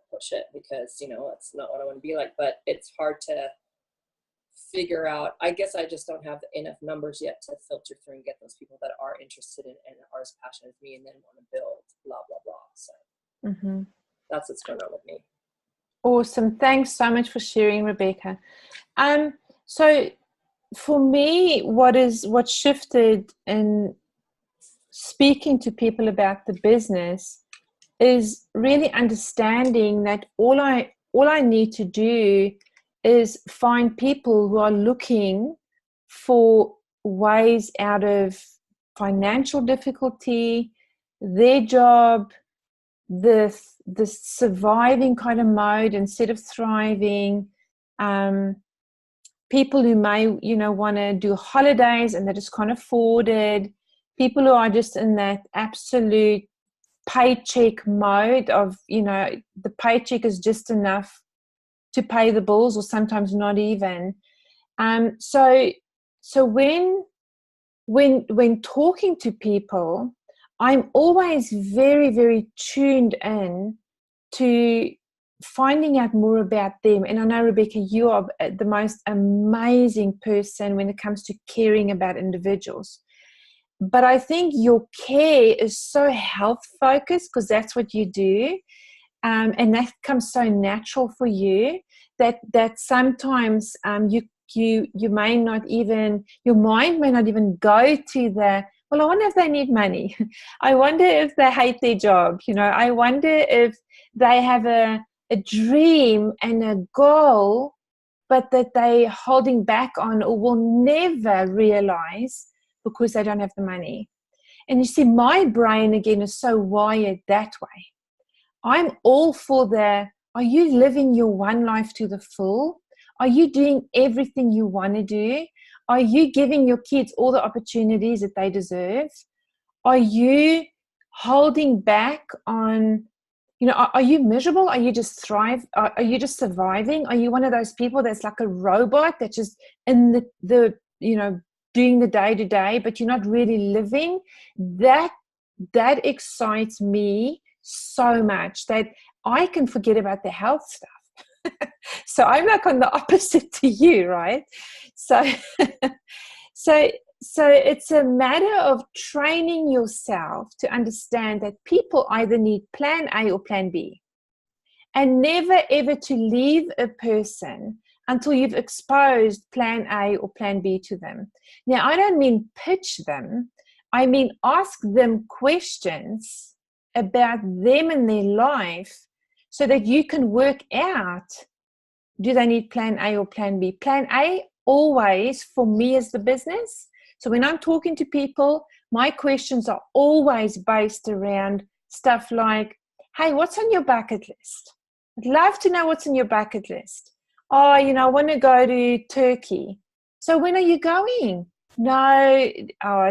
push it, because it's not what I want to be like. But it's hard to figure out. I guess I just don't have enough numbers yet to filter through and get those people that are interested in and are as passionate as me, and then want to build blah blah blah. So that's what's going on with me. Awesome. Thanks so much for sharing, Rebecca. So for me, what shifted in speaking to people about the business is really understanding that all I need to do is find people who are looking for ways out of financial difficulty, their job, the surviving kind of mode instead of thriving. People who may want to do holidays and they just can't afford it. People who are just in that absolute paycheck mode of, the paycheck is just enough to pay the bills, or sometimes not even. So when talking to people, I'm always very, very tuned in to finding out more about them. And I know, Rebecca, you are the most amazing person when it comes to caring about individuals. But I think your care is so health focused, because that's what you do. And that comes so natural for you that sometimes you may not even, your mind may not even go to the, well, I wonder if they need money. I wonder if they hate their job. I wonder if they have a dream and a goal, but that they're holding back on or will never realize because they don't have the money. And you see, my brain, again, is so wired that way. I'm all for are you living your one life to the full? Are you doing everything you want to do? Are you giving your kids all the opportunities that they deserve? Are you holding back on, are you miserable? Are you just Are you just surviving? Are you one of those people that's like a robot that's just in the doing the day to day, but you're not really living? That excites me so much that I can forget about the health stuff. So I'm like on the opposite to you, right? So it's a matter of training yourself to understand that people either need plan A or plan B, and never ever to leave a person until you've exposed plan A or plan B to them. Now, I don't mean pitch them. I mean ask them questions about them and their life so that you can work out, do they need plan A or plan B? Plan A always for me as the business. So when I'm talking to people, my questions are always based around stuff like, hey, what's on your bucket list? I'd love to know what's on your bucket list. Oh, I want to go to Turkey. So when are you going? No,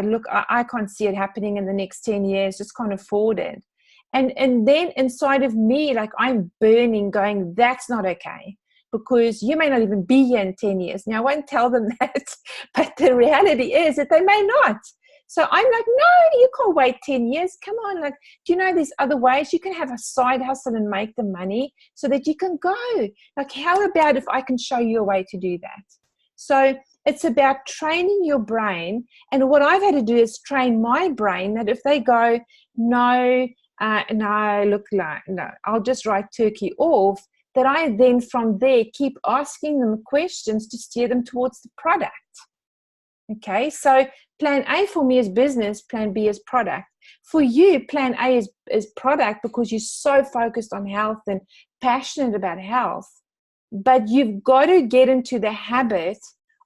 look, I can't see it happening in the next 10 years, just can't afford it. And then inside of me, like I'm burning, going, that's not okay, because you may not even be here in 10 years. Now, I won't tell them that, but the reality is that they may not. So I'm like, no, you can't wait 10 years. Come on. Like, do you know there's other ways? You can have a side hustle and make the money so that you can go. Like, how about if I can show you a way to do that? So it's about training your brain. And what I've had to do is train my brain that if they go, no, I'll just write Turkey off, that I then from there keep asking them questions to steer them towards the product. Okay, so plan A for me is business, plan B is product. For you, plan A is product because you're so focused on health and passionate about health. But you've got to get into the habit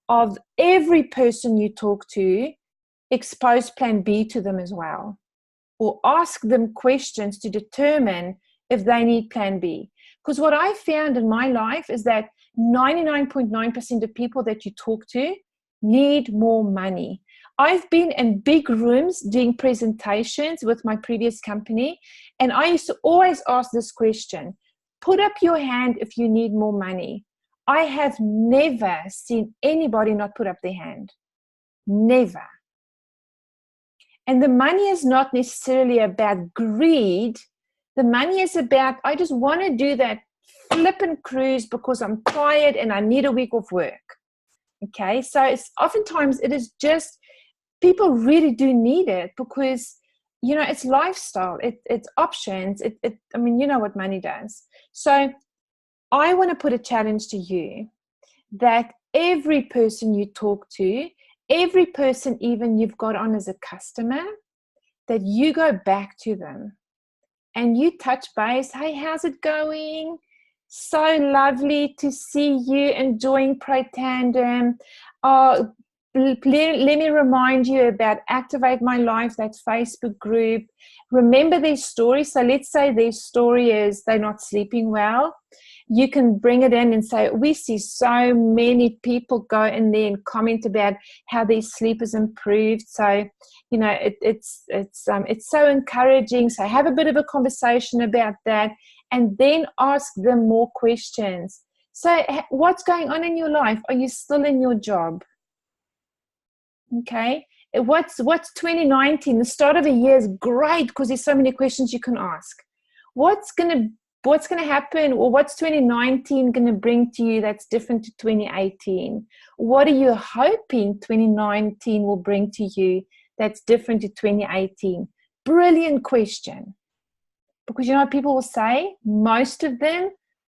of every person you talk to, expose plan B to them as well. Or ask them questions to determine if they need plan B. Because what I found in my life is that 99.9% of people that you talk to need more money. I've been in big rooms doing presentations with my previous company, and I used to always ask this question: put up your hand if you need more money. I have never seen anybody not put up their hand. Never. And the money is not necessarily about greed. The money is about, I just want to do that flippin' cruise because I'm tired and I need a week off work. Okay, so it's oftentimes it is just, people really do need it because, it's lifestyle, it's options. I mean, you know what money does. So I want to put a challenge to you that every person you talk to, every person even you've got on as a customer, that you go back to them and you touch base. Hey, how's it going? So lovely to see you enjoying Pro Tandem. Let me remind you about Activate My Life, that Facebook group. Remember their story. So let's say their story is they're not sleeping well. You can bring it in and say, we see so many people go in there and comment about how their sleep is improved. So, you know, it's so encouraging. So have a bit of a conversation about that, and then ask them more questions. So what's going on in your life? Are you still in your job? Okay. What's 2019? The start of a year is great because there's so many questions you can ask. What's gonna happen, or what's 2019 gonna bring to you that's different to 2018? What are you hoping 2019 will bring to you that's different to 2018? Brilliant question. Because you know what people will say? Most of them,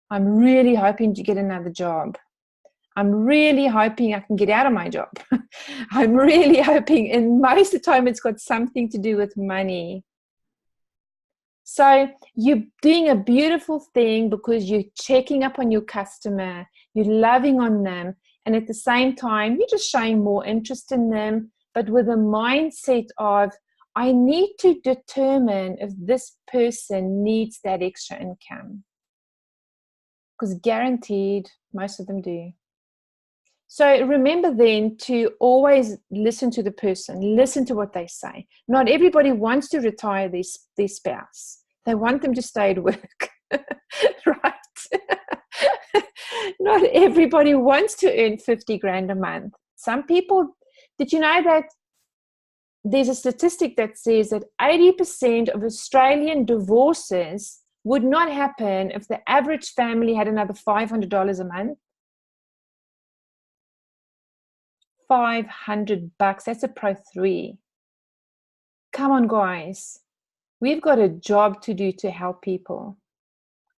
I'm really hoping to get another job. I'm really hoping I can get out of my job. I'm really hoping, and most of the time it's got something to do with money. So you're doing a beautiful thing because you're checking up on your customer, you're loving on them, and at the same time, you're just showing more interest in them, but with a mindset of, I need to determine if this person needs that extra income. Because guaranteed, most of them do. So remember then to always listen to the person, listen to what they say. Not everybody wants to retire their spouse. They want them to stay at work, right? Not everybody wants to earn 50 grand a month. Some people, did you know that there's a statistic that says that 80% of Australian divorces would not happen if the average family had another $500 a month? $500, that's a Pro 3. Come on, guys. We've got a job to do to help people.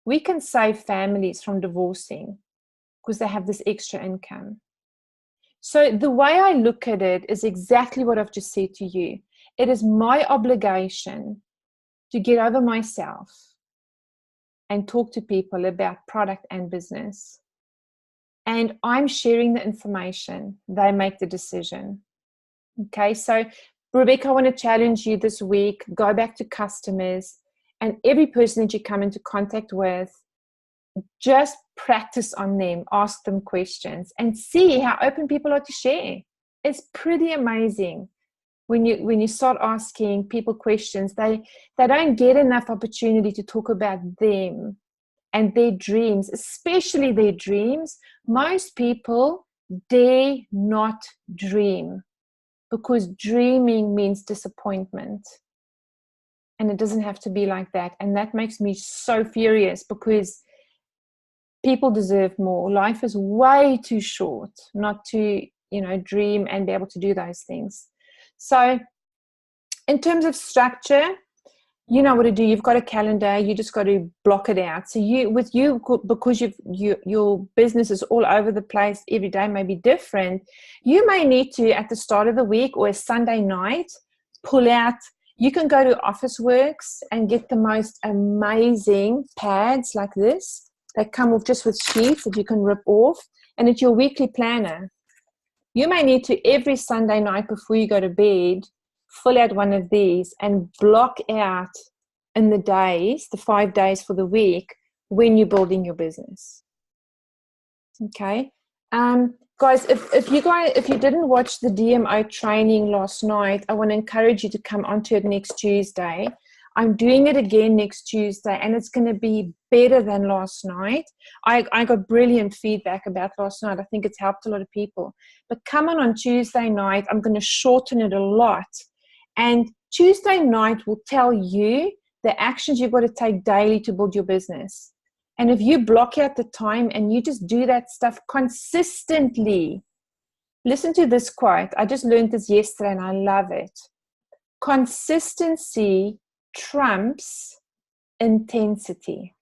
We can save families from divorcing because they have this extra income. So the way I look at it is exactly what I've just said to you. It is my obligation to get over myself and talk to people about product and business. And I'm sharing the information. They make the decision. Okay, so Rebecca, I want to challenge you this week. Go back to customers and every person that you come into contact with, just practice on them, ask them questions and see how open people are to share. It's pretty amazing when you start asking people questions. They don't get enough opportunity to talk about them and their dreams, especially their dreams. Most people dare not dream because dreaming means disappointment. And it doesn't have to be like that. And that makes me so furious because people deserve more. Life is way too short not to, dream and be able to do those things. So in terms of structure, you know what to do. You've got a calendar. You just got to block it out. So because your business is all over the place, every day may be different. You may need to, at the start of the week or a Sunday night, pull out. You can go to Officeworks and get the most amazing pads like this. They come off just with sheets that you can rip off, and it's your weekly planner. You may need to, every Sunday night before you go to bed, fill out one of these and block out in the days, the 5 days for the week, when you're building your business. Okay. Guys, if you didn't watch the DMO training last night, I want to encourage you to come onto it next Tuesday. I'm doing it again next Tuesday, and it's going to be better than last night. I got brilliant feedback about last night. I think it's helped a lot of people. But come on Tuesday night. I'm going to shorten it a lot. And Tuesday night will tell you the actions you've got to take daily to build your business. And if you block out the time and you just do that stuff consistently, listen to this quote. I just learned this yesterday and I love it. Consistency trumps intensity.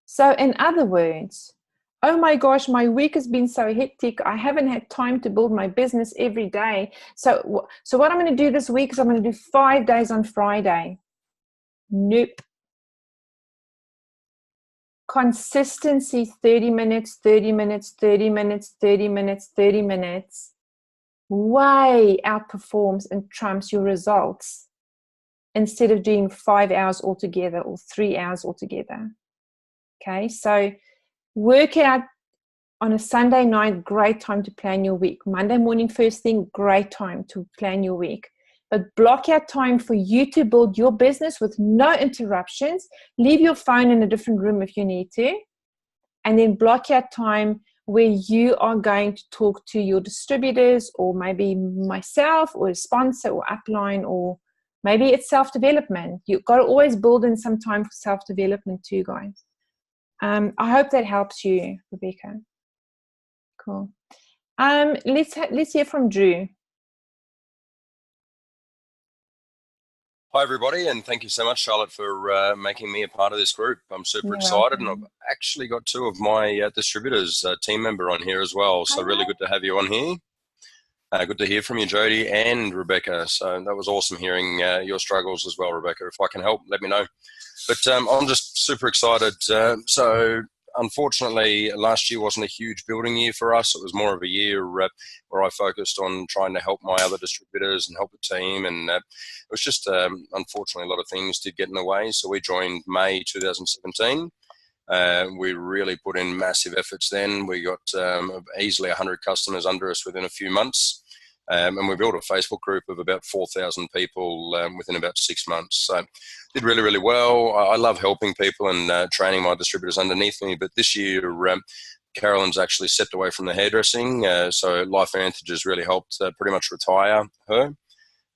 So in other words, oh my gosh, my week has been so hectic. I haven't had time to build my business every day. So what I'm going to do this week is I'm going to do 5 days on Friday. Nope. Consistency, 30 minutes, 30 minutes, 30 minutes, 30 minutes, 30 minutes, way outperforms and trumps your results instead of doing 5 hours altogether or 3 hours altogether. Okay, so work out on a Sunday night, great time to plan your week. Monday morning, first thing, great time to plan your week. But block out time for you to build your business with no interruptions. Leave your phone in a different room if you need to. And then block out time where you are going to talk to your distributors, or maybe myself or a sponsor or upline, or maybe it's self-development. You've got to always build in some time for self-development too, guys. I hope that helps you, Rebecca. Cool. Let's hear from Drew. Hi, everybody, and thank you so much, Charlotte, for making me a part of this group. I'm super excited, and I've actually got two of my distributors, team member on here as well, so really good to have you on here. Good to hear from you, Jody and Rebecca. So that was awesome hearing your struggles as well, Rebecca. If I can help, let me know. But I'm just super excited. So unfortunately, last year wasn't a huge building year for us. It was more of a year where I focused on trying to help my other distributors and help the team. And it was just, unfortunately, a lot of things did get in the way. So we joined May 2017. We really put in massive efforts then. We got easily 100 customers under us within a few months. And we built a Facebook group of about 4,000 people within about 6 months. So did really, really well. I love helping people and training my distributors underneath me. But this year, Carolyn's actually stepped away from the hairdressing. So LifeVantage has really helped pretty much retire her.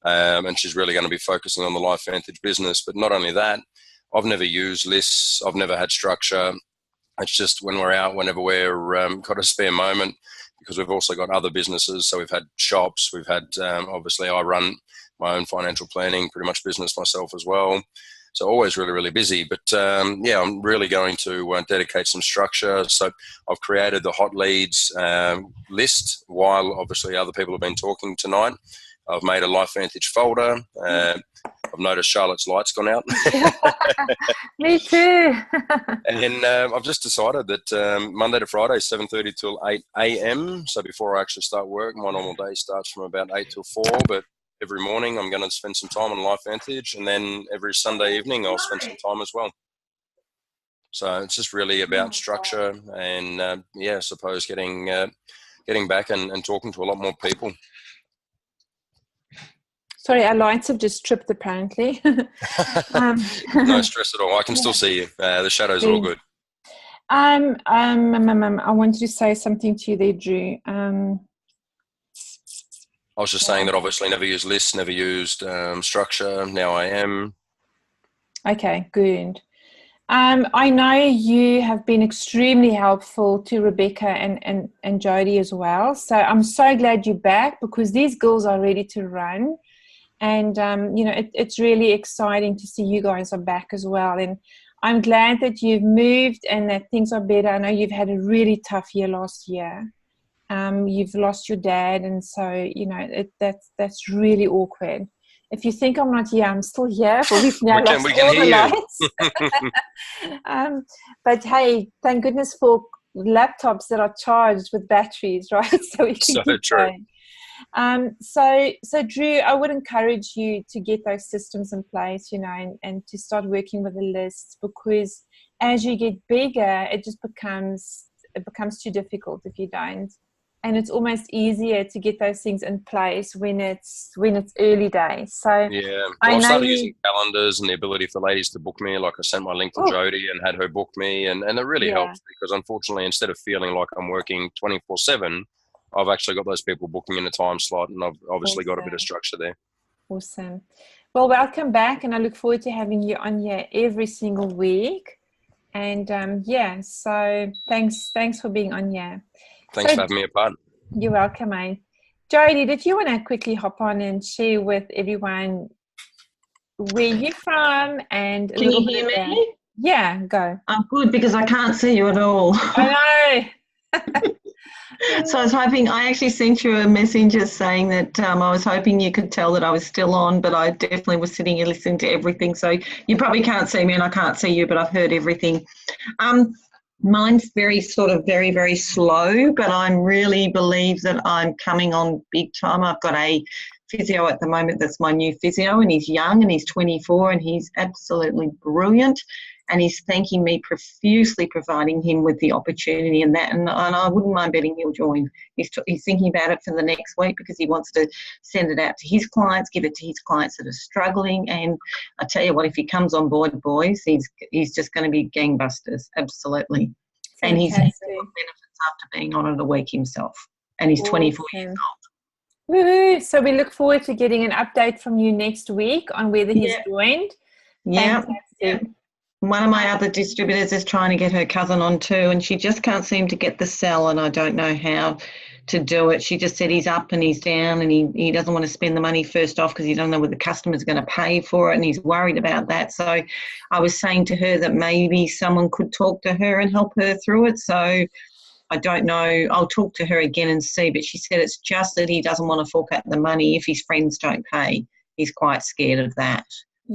And she's really going to be focusing on the LifeVantage business. But not only that, I've never used lists. I've never had structure. It's just when we're out, whenever we're got a spare moment, because we've also got other businesses. So we've had shops. We've had, obviously, I run my own financial planning, pretty much business myself as well. So always really, really busy. But yeah, I'm really going to dedicate some structure. So I've created the hot leads list while obviously other people have been talking tonight. I've made a LifeVantage folder. I've noticed Charlotte's light's gone out. Me too. And then I've just decided that Monday to Friday, 7:30 till 8 a.m. So before I actually start work, my normal day starts from about 8 till 4. But every morning I'm going to spend some time on LifeVantage. And then every Sunday evening I'll spend some time as well. So it's just really about structure and, yeah, I suppose getting back and talking to a lot more people. Sorry, our lights have just tripped apparently. No stress at all. I can still see you. The shadows are all good. I wanted to say something to you there, Drew. I was just saying that obviously never used lists, never used structure. Now I am. Okay, good. I know you have been extremely helpful to Rebecca and Jody as well. So I'm so glad you're back, because these girls are ready to run. And, you know, it's really exciting to see you guys are back as well. And I'm glad that you've moved and that things are better. I know you've had a really tough year last year. You've lost your dad. And so, you know, that's really awkward. If you think I'm not here, I'm still here. But we've now lost all the lights. But hey, thank goodness for laptops that are charged with batteries, right? So we can keep going. So Drew, I would encourage you to get those systems in place, you know, and to start working with the lists, because as you get bigger, it becomes too difficult if you don't. And it's almost easier to get those things in place when it's early days. So yeah, well, I started using calendars and the ability for ladies to book me. Like I sent my link to Jody and had her book me, and it really helps, because unfortunately, instead of feeling like I'm working 24/7, I've actually got those people booking in a time slot, and I've obviously got a bit of structure there. Awesome. Well, welcome back, and I look forward to having you on here every single week. And yeah, so thanks for being on here. Thanks for having me apart. You're welcome, mate. Jody, did you want to quickly hop on and share with everyone where you're from and a little bit? Can you hear me? Yeah, go. I'm good, because I can't see you at all. I know. So I was hoping, I actually sent you a message just saying that I was hoping you could tell that I was still on, but I definitely was sitting here listening to everything. So you probably can't see me and I can't see you, but I've heard everything. Mine's very very slow, but I really believe that I'm coming on big time. I've got a physio at the moment that's my new physio, and he's young and he's 24 and he's absolutely brilliant. and he's thanking me profusely, providing him with the opportunity and that, and I wouldn't mind betting he'll join. He's thinking about it for the next week because he wants to send it out to his clients, give it to his clients that are struggling, and I tell you what, if he comes on board, boys, he's just going to be gangbusters, absolutely. Fantastic. And he's had benefits after being on it a week himself, and he's 24 years old. Woohoo. So we look forward to getting an update from you next week on whether he's joined. Yeah. Fantastic. One of my other distributors is trying to get her cousin on too, and she just can't seem to get the sell, and I don't know how to do it. She just said he's up and he's down, and he doesn't want to spend the money first off because he doesn't know whether the customer's going to pay for it, and he's worried about that. So I was saying to her that maybe someone could talk to her and help her through it. So I don't know. I'll talk to her again and see, but she said it's just that he doesn't want to fork out the money if his friends don't pay. He's quite scared of that.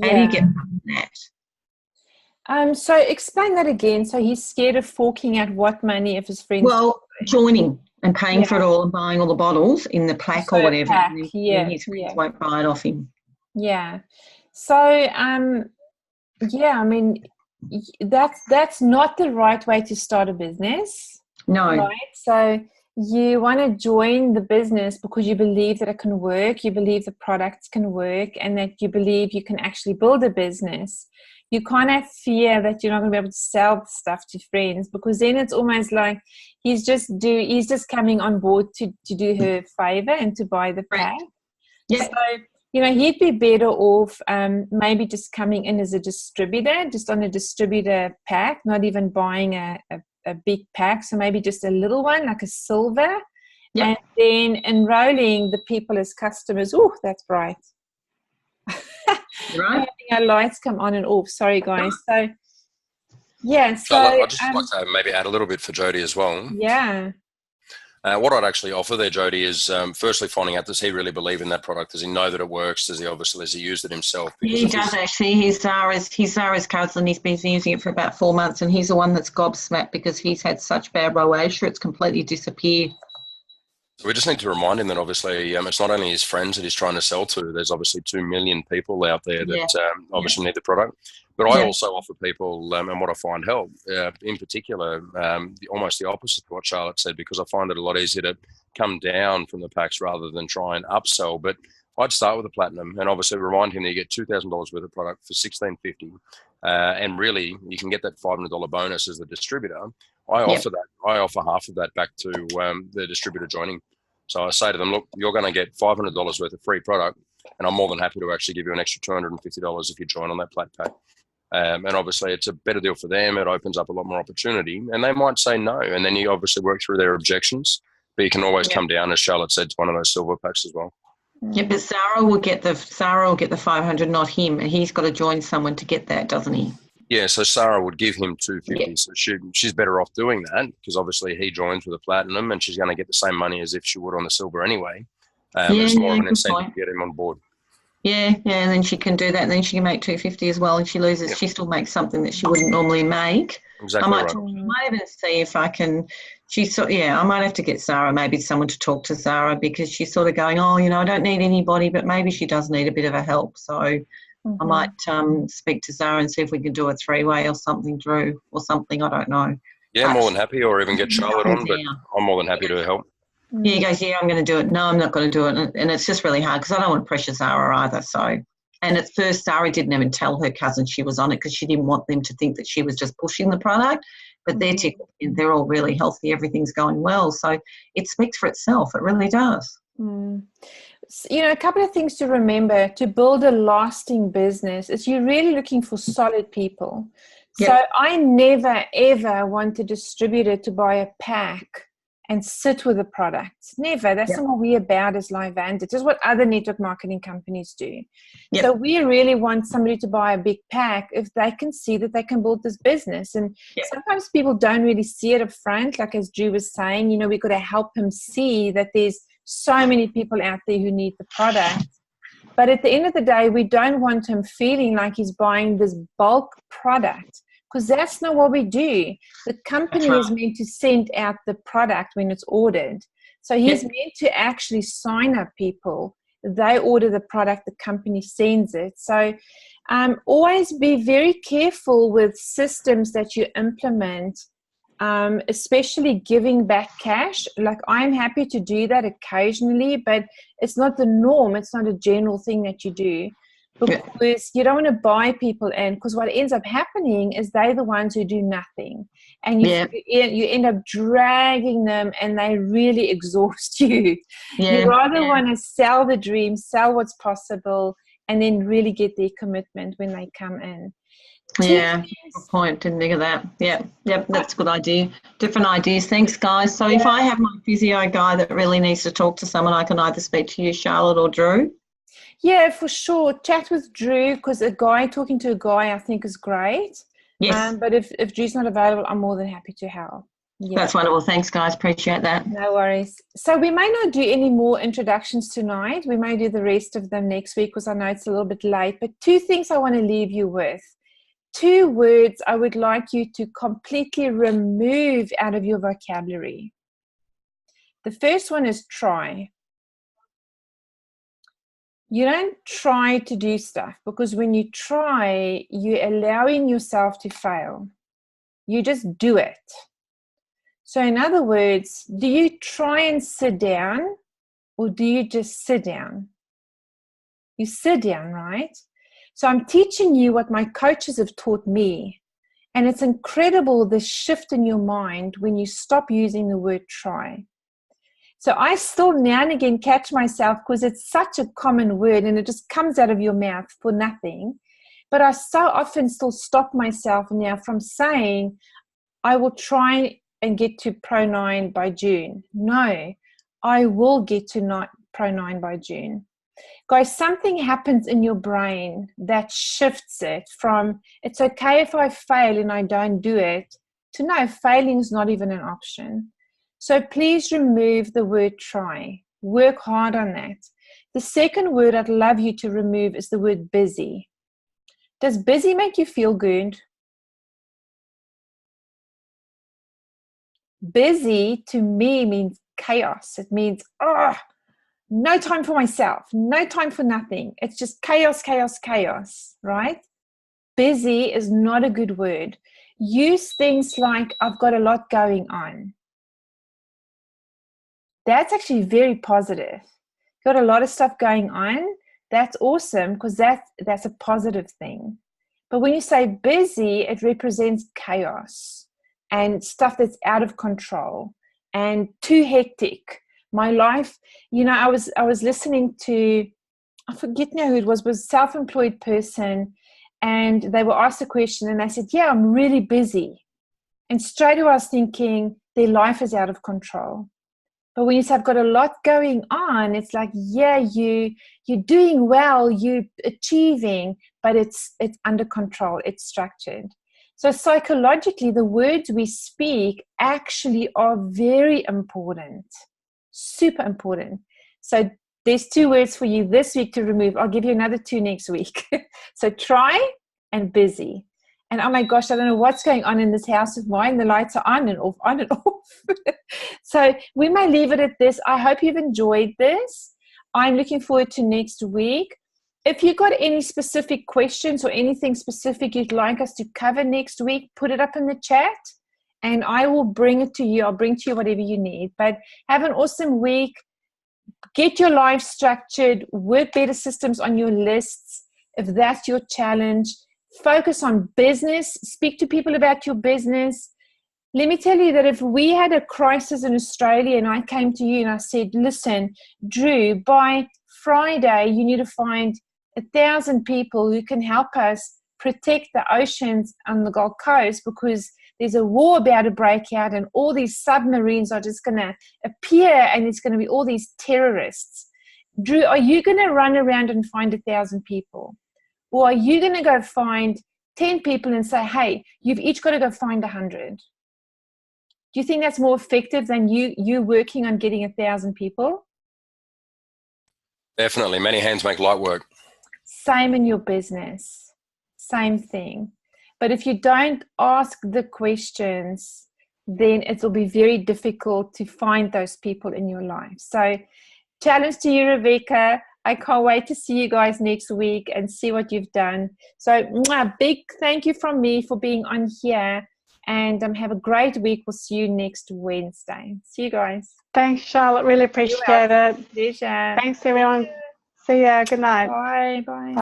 How do you get around that? So explain that again. So he's scared of forking out what money if his friends... Well, joining and paying for it all and buying all the bottles in the plaque or whatever. And his friends won't buy it off him. Yeah. So, I mean, that's not the right way to start a business. No. Right? So you want to join the business because you believe that it can work, you believe the products can work, and that you believe you can actually build a business. You can't have fear that you're not going to be able to sell stuff to friends, because then it's almost like he's just coming on board to do her a favor and to buy the pack. Yeah. So, he'd be better off maybe just coming in as a distributor, just on a distributor pack, not even buying a big pack. So maybe just a little one, like a silver, and then enrolling the people as customers. Oh, that's bright. Right. Our lights come on and off. Sorry, guys. So, I'd just like to maybe add a little bit for Jody as well. Yeah. What I'd actually offer there, Jody, is firstly finding out, does he really believe in that product? Does he know that it works? Has he used it himself? He does actually. He's Zara's cousin. He's been using it for about 4 months, and he's the one that's gobsmacked because he's had such bad rosacea, it's completely disappeared. We just need to remind him that obviously it's not only his friends that he's trying to sell to. There's obviously 2 million people out there that obviously need the product. But I also offer people, and what I find help, in particular, almost the opposite to what Charlotte said, because I find it a lot easier to come down from the packs rather than try and upsell. But I'd start with a platinum and obviously remind him that you get $2,000 worth of product for $1,650. And really, you can get that $500 bonus as the distributor. I offer that. I offer half of that back to the distributor joining. So I say to them, look, you're going to get $500 worth of free product, and I'm more than happy to actually give you an extra $250 if you join on that plat pack. And obviously, it's a better deal for them. It opens up a lot more opportunity, and they might say no. And then you obviously work through their objections, but you can always come down, as Charlotte said, to one of those silver packs as well. Yeah, but Zara will get the $500, not him, and he's got to join someone to get that, doesn't he? Yeah, so Sarah would give him $250. So she's better off doing that because obviously he joins with a platinum, and she's going to get the same money as if she would on the silver anyway. It's more of an incentive to get him on board. Yeah, and then she can do that, and then she can make $250 as well, and she loses. She still makes something that she wouldn't normally make. Exactly right. I might even see if I can. I might have to get Sarah, maybe someone to talk to Sarah, because she's sort of going, I don't need anybody, but maybe she does need a bit of a help. So I might speak to Zara and see if we can do a 3-way or something, Drew, or something. I don't know. Yeah, more than happy, or even get Charlotte on, but I'm more than happy to help. Yeah, he goes, I'm going to do it. No, I'm not going to do it. And it's just really hard because I don't want to pressure Zara either. So, and at first, Zara didn't even tell her cousin she was on it because she didn't want them to think that she was just pushing the product. But they're tickled. They're all really healthy. Everything's going well. So it speaks for itself. It really does. A couple of things to remember to build a lasting business is you're really looking for solid people. So I never, ever want a distributor to buy a pack and sit with the product. Never. That's not what we're about as LifeVantage. This is what other network marketing companies do. So we really want somebody to buy a big pack if they can see that they can build this business. And sometimes people don't really see it up front. Like as Drew was saying, we've got to help him see that there's so many people out there who need the product. But at the end of the day, we don't want him feeling like he's buying this bulk product, because that's not what we do. The company is meant to send out the product when it's ordered. So he's meant to actually sign up people they order the product, the company sends it. So always be very careful with systems that you implement, especially giving back cash. Like, I'm happy to do that occasionally, but it's not the norm. It's not a general thing that you do, because you don't want to buy people in, because what ends up happening is they're the ones who do nothing, and you end up dragging them, and they really exhaust you. You rather want to sell the dream, sell what's possible, and then really get their commitment when they come in. Good point. Didn't think of that. That's a good idea. Different ideas. Thanks, guys. So if I have my physio guy that really needs to talk to someone, I can either speak to you, Charlotte, or Drew. Yeah, for sure. Chat with Drew, because talking to a guy, I think, is great. Yes. But if Drew's not available, I'm more than happy to help. Yeah. That's wonderful. Thanks, guys. Appreciate that. No worries. So we may not do any more introductions tonight. We may do the rest of them next week, because I know it's a little bit late. But 2 things I want to leave you with. 2 words I would like you to completely remove out of your vocabulary. The first one is try. You don't try to do stuff, because when you try, you're allowing yourself to fail. You just do it. So in other words, do you try and sit down, or do you just sit down? You sit down, right? So I'm teaching you what my coaches have taught me. And it's incredible, the shift in your mind when you stop using the word try. So I still now and again catch myself, because it's such a common word and it just comes out of your mouth for nothing. But I so often still stop myself now from saying, I will try and get to Pro 9 by June. No, I will get to Pro 9 by June. Guys, something happens in your brain that shifts it from, it's okay if I fail and I don't do it, to no, failing is not even an option. So please remove the word try. Work hard on that. The second word I'd love you to remove is the word busy. Does busy make you feel good? Busy to me means chaos. It means, no time for myself, no time for nothing. It's just chaos, chaos, chaos, right? Busy is not a good word. Use things like, I've got a lot going on. That's actually very positive. Got a lot of stuff going on. That's awesome, because that's a positive thing. But when you say busy, it represents chaos and stuff that's out of control and too hectic. My life, I was listening to, I forget now who it was a self-employed person, and they were asked a question and they said, yeah, I'm really busy. And straight away I was thinking, their life is out of control. But when you say I've got a lot going on, it's like, yeah, you're doing well, you're achieving, but it's under control, it's structured. So psychologically, the words we speak actually are very important, super important. So there's 2 words for you this week to remove. I'll give you another 2 next week. So try and busy. And oh my gosh, I don't know what's going on in this house of mine. The lights are on and off, on and off. So we may leave it at this. I hope you've enjoyed this. I'm looking forward to next week. If you've got any specific questions or anything specific you'd like us to cover next week, put it up in the chat and I will bring it to you. I'll bring to you whatever you need. But have an awesome week. Get your life structured. Work better systems on your lists if that's your challenge. Focus on business. Speak to people about your business. Let me tell you that if we had a crisis in Australia and I came to you and I said, listen, Drew, by Friday, you need to find 1,000 people who can help us protect the oceans on the Gold Coast because there's a war about to break out and all these submarines are just going to appear and it's going to be all these terrorists. Drew, are you going to run around and find 1,000 people? Or are you going to go find 10 people and say, hey, you've each got to go find 100? Do you think that's more effective than you working on getting 1,000 people? Definitely. Many hands make light work. Same in your business. Same thing. But if you don't ask the questions, then it will be very difficult to find those people in your life. So challenge to you, Rebecca. I can't wait to see you guys next week and see what you've done. So big thank you from me for being on here, and have a great week. We'll see you next Wednesday. See you guys. Thanks, Charlotte. Really appreciate it. Pleasure. Thanks, everyone. See ya. Good night. Bye. Bye.